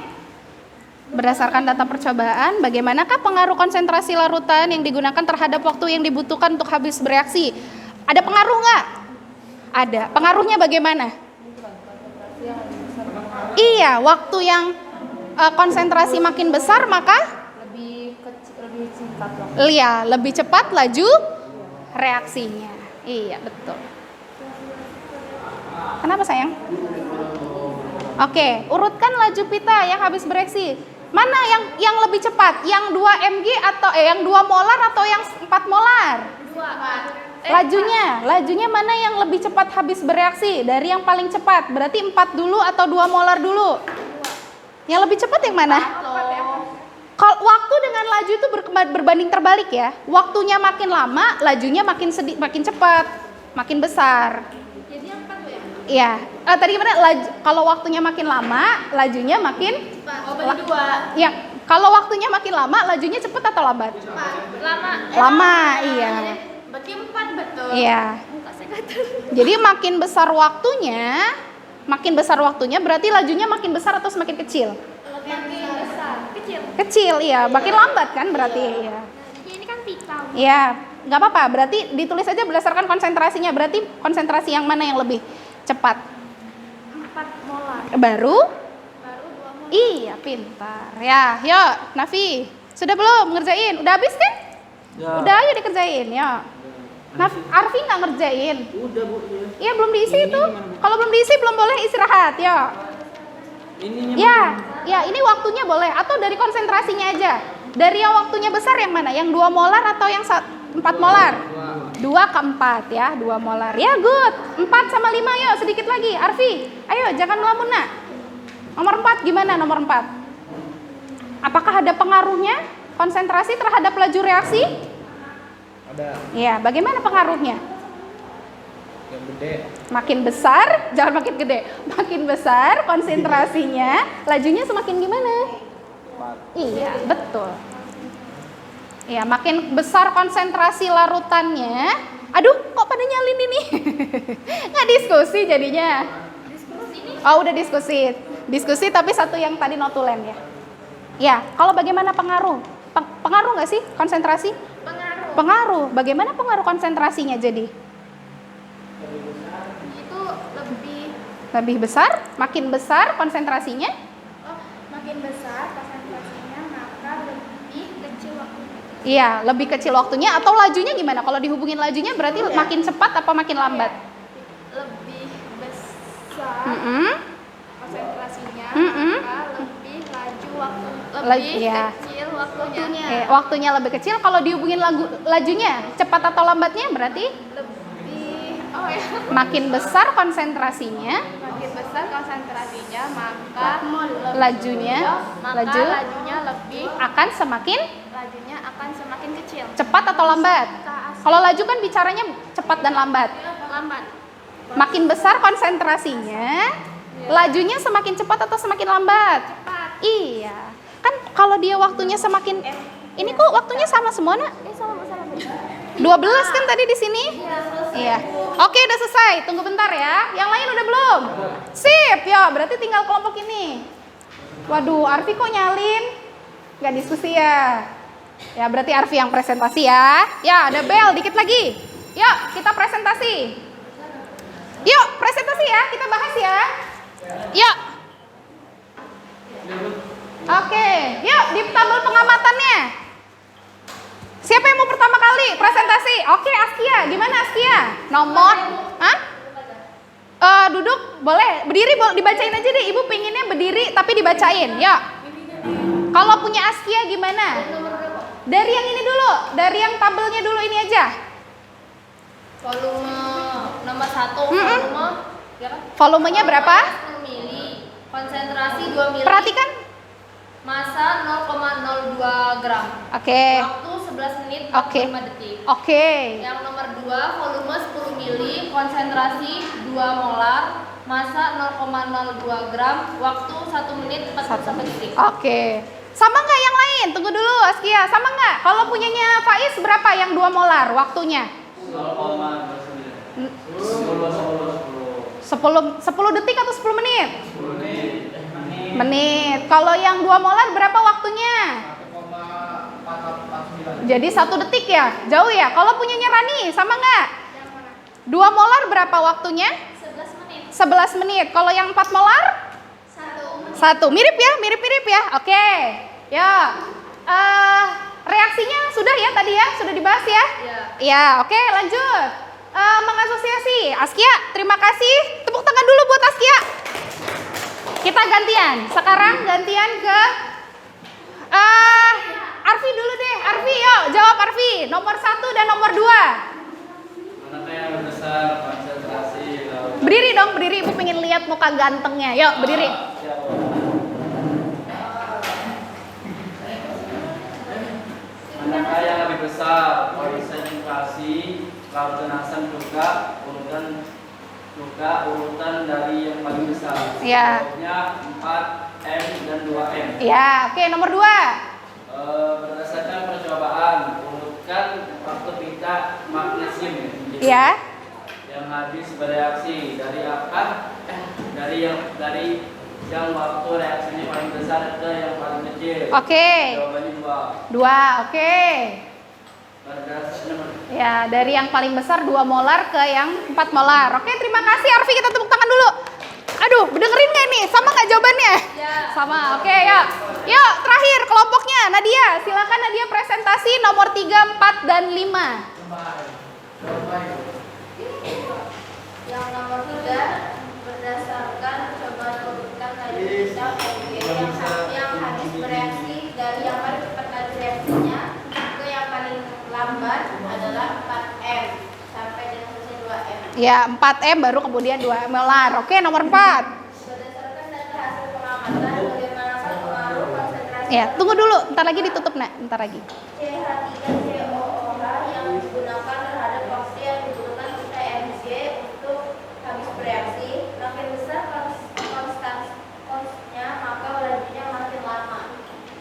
Berdasarkan data percobaan, bagaimanakah pengaruh konsentrasi larutan yang digunakan terhadap waktu yang dibutuhkan untuk habis bereaksi? Ada pengaruh nggak? Ada. Pengaruhnya bagaimana? Iya, waktu yang konsentrasi makin besar maka Lebih kecil, lebih singkat lah. iya, lebih cepat laju reaksinya. Iya, betul. Kenapa sayang? Oke, urutkan laju pita yang habis bereaksi. Mana yang lebih cepat? Yang 2 mg atau yang 2 molar atau yang 4 molar? 2. Lajunya mana yang lebih cepat habis bereaksi? Dari yang paling cepat, berarti 4 dulu atau 2 molar dulu? Yang lebih cepat yang mana? Kalau waktu dengan laju itu berbanding terbalik ya. Waktunya makin lama, lajunya makin cepat, makin besar. Jadi yang 4 ya? Iya. Tadi gimana? Kalau waktunya makin lama, lajunya makin Oh, berarti 2. ya. Kalau waktunya makin lama, lajunya cepat atau lambat? Lama. Lama, iya. Berarti 4 betul. Iya. Muka saya gatel. Jadi makin besar waktunya berarti lajunya makin besar atau semakin kecil? Makin besar. Kecil. Kecil, iya. Makin lambat kan berarti, iya. Jadi ini kan pita. Iya, nggak apa-apa. Berarti ditulis aja berdasarkan konsentrasinya. Berarti konsentrasi yang mana yang lebih cepat? 4 molar. Baru? Baru 2 molar. Iya, pintar. Ya, yuk, Nafi. Sudah belum ngerjain? Udah habis kan? Ya. Udah, ayo dikerjain, ya. Arfi nggak ngerjain? Udah bu. Iya, belum diisi itu. Kalau belum diisi belum boleh istirahat, ya. Ininya Ya, ini waktunya boleh atau dari konsentrasinya aja. Dari yang waktunya besar yang mana? Yang 2 molar atau yang 4 molar? 2 ke 4 ya, 2 molar. Ya, good. 4 sama 5 yuk, sedikit lagi. Arfi, ayo jangan melamun nak. Nomor 4 gimana nomor 4? Apakah ada pengaruhnya? konsentrasi terhadap laju reaksi? Ada Iya, bagaimana pengaruhnya? yang gede. Makin besar, jangan makin gede. Makin besar konsentrasinya, lajunya semakin gimana? Iya, betul. Iya, makin besar konsentrasi larutannya. Aduh, kok pada nyalin ini? Nggak diskusi jadinya. Oh, udah diskusi. Diskusi tapi satu yang tadi notulen ya. Ya, kalau bagaimana pengaruh? Pengaruh nggak sih konsentrasi? Pengaruh. Pengaruh. Bagaimana pengaruh konsentrasinya jadi? Itu Lebih besar? Makin besar konsentrasinya? makin besar konsentrasinya maka lebih kecil waktunya. Iya, lebih kecil waktunya atau lajunya gimana? Kalau dihubungin lajunya berarti makin cepat apa makin lambat? Lebih besar Mm-mm. konsentrasinya Mm-mm. maka lebih laju waktu iya. kecil waktunya. Waktunya lebih kecil. Kalau dihubungin lajunya cepat atau lambatnya berarti makin besar konsentrasinya, Makin besar konsentrasinya maka lajunya lebih akan semakin lajunya akan semakin kecil. cepat atau lambat. Kalau laju kan bicaranya cepat dan lambat. Lambat. Makin besar konsentrasinya, lajunya semakin cepat atau semakin lambat? Cepat. Iya. Kan kalau dia waktunya semakin ini kok waktunya sama semua, Nak? Sama 12 kan tadi di sini? Iya. Oke, udah selesai. Tunggu bentar ya. Yang lain udah belum? Sip, ya. Berarti tinggal kelompok ini. Waduh, Arfi kok nyalin? Gak diskusi ya? Ya, berarti Arfi yang presentasi ya. Ya, ada bel dikit lagi. Yuk, kita presentasi. Yuk, presentasi ya. Kita bahas ya. Yuk. Oke, yuk di tabel pengamatannya. Siapa yang mau pertama kali presentasi? Oke, Askia. Gimana Askia? Nomor? Hah? Duduk boleh. Berdiri dibacain aja deh. Ibu pinginnya berdiri tapi dibacain. Ya. Kalau punya Askia gimana? Dari yang ini dulu. Dari yang tabelnya dulu ini aja. Volume nomor 1, volume Volumenya berapa? 10 mili, konsentrasi 2 mili, Perhatikan. massa 0,02 gram, Oke. waktu 11 menit Oke. 45 detik. Oke. Yang nomor 2, volume 10 mili, konsentrasi 2 molar, massa 0,02 gram, waktu 1 menit 41 detik. Oke. Sama nggak yang lain? Tunggu dulu Askia. Sama nggak? Kalau punyanya Faiz berapa yang 2 molar waktunya? 10 detik atau 10 menit? Menit. Kalau yang 2 molar berapa waktunya? Jadi 1 detik ya? Jauh ya? Kalau punyanya Rani sama nggak? 2 molar berapa waktunya? 11 menit. 11 menit. Kalau yang 4 molar? 1. Mirip ya? Mirip-mirip ya? Oke. Ya. Reaksinya sudah ya tadi ya? Sudah dibahas ya? Ya. Ya, oke lanjut. Mengasosiasi. Askia, terima kasih. Tepuk tangan dulu buat Askia. Kita gantian. Sekarang gantian ke Arfi dulu deh. Arfi, yuk jawab Arfi. Nomor 1 dan nomor 2. Manakah yang besar konsentrasi laut? Berdiri dong, berdiri. Ibu pengen lihat muka gantengnya. Yuk, berdiri. Manakah yang lebih besar konsentrasi lautan asam juga urutan dari yang paling besar. Ya. Jawabnya 4M dan 2M. Ya, oke nomor 2. Berdasarkan percobaan, urutkan waktu pita magnesium Ya. yang habis bereaksi dari yang waktu reaksinya paling besar ke yang paling kecil. Oke. Jawabannya 2. 2, oke. Berdasarkan Ya, dari yang paling besar 2 molar ke yang 4 molar. Oke, terima kasih Arfi. Kita tepuk tangan dulu. Aduh, dengerin gak nih? Sama gak jawabannya? Ya. Sama, oke yuk. Yuk, terakhir kelompoknya. Nadia, silakan Nadia presentasi nomor 3, 4, dan 5. Yang nomor 3, berdasarkan percobaan urutkan laju pita yang habis bereaksi dari yang paling cepat laju reaksinya ke yang paling lambat adalah 4M sampai dengan selesai 2M. Ya, 4M baru kemudian 2 molar. Oke, nomor 4. Berdasarkan data hasil pengamatan, bagaimana pengaruh konsentrasi Ya, tunggu dulu, bentar lagi ditutup, Nak. Bentar lagi. CH3COOH yang digunakan terhadap waktu yang dibutuhkan kita Mg untuk habis bereaksi. Makin besar konstanya, maka lajunya makin lama.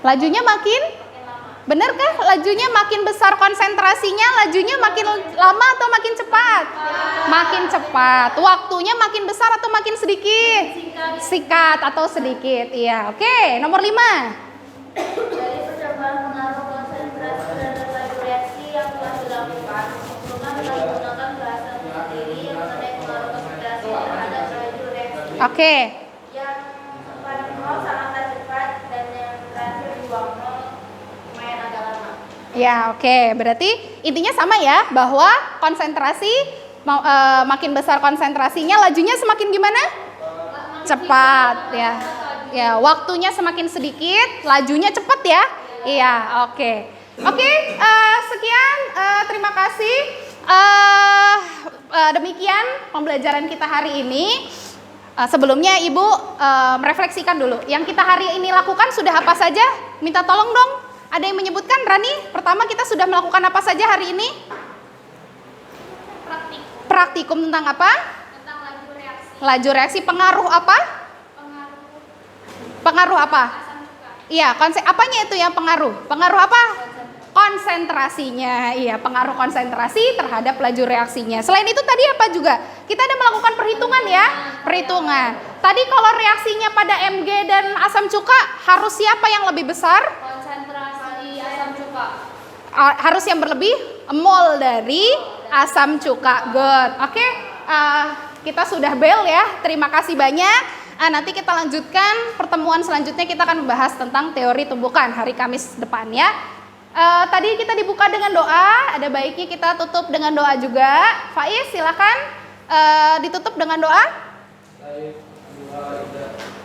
Lajunya makin? Benarkah lajunya makin besar konsentrasinya, lajunya makin lama atau makin cepat? Makin cepat. Waktunya makin besar atau makin sedikit? Sikat atau sedikit. Iya, oke. Nomor 5. Dari percobaan pengaruh konsentrasi terhadap laju reaksi yang telah dilakukan, Newman telah menggunakan bahasa sendiri yang mengenai pengaruh konsentrasi terhadap laju reaksi. Oke. Yang pada nol sangatlah cepat dan yang terakhir di bawah nol lumayan agak lama. Ya, oke. Berarti intinya sama ya, bahwa konsentrasi makin besar konsentrasinya, lajunya semakin gimana? Cepat ya. Ya, waktunya semakin sedikit, lajunya cepat ya. Iya, oke. Oke, sekian, terima kasih. Demikian pembelajaran kita hari ini. Sebelumnya Ibu merefleksikan dulu. Yang kita hari ini lakukan sudah apa saja? Minta tolong dong. Ada yang menyebutkan, Rani? Pertama kita sudah melakukan apa saja hari ini? Praktikum tentang apa? Tentang laju reaksi. Laju reaksi, pengaruh apa? Pengaruh apa? Iya, apanya itu yang pengaruh? Pengaruh apa? Konsentrasinya. Iya, pengaruh konsentrasi terhadap laju reaksinya. Selain itu tadi apa juga? Kita ada melakukan perhitungan ya? Perhitungan. Tadi kalau reaksinya pada Mg dan asam cuka, harus siapa yang lebih besar? Konsentrasi asam cuka. Harus yang berlebih mol dari asam cuka. Good. Oke, kita sudah bel ya. Terima kasih banyak. Nanti kita lanjutkan pertemuan selanjutnya, kita akan membahas tentang teori tumbukan hari Kamis depan ya. Tadi kita dibuka dengan doa, ada baiknya kita tutup dengan doa juga. Faiz silakan ditutup dengan doa.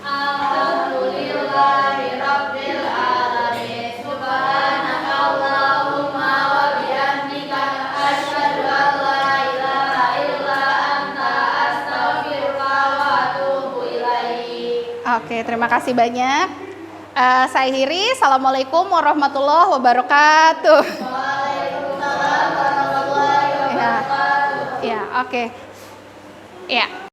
Alhamdulillahirabbil alamin. Subhanakallahumma wa bihamdika asyhadu an la ilaha illa anta astaghfiruka wa atubu ilaik. Oke, terima kasih banyak. Saya Hiri, assalamualaikum warahmatullahi wabarakatuh. Waalaikumsalam warahmatullahi wabarakatuh. Ya, oke. Ya.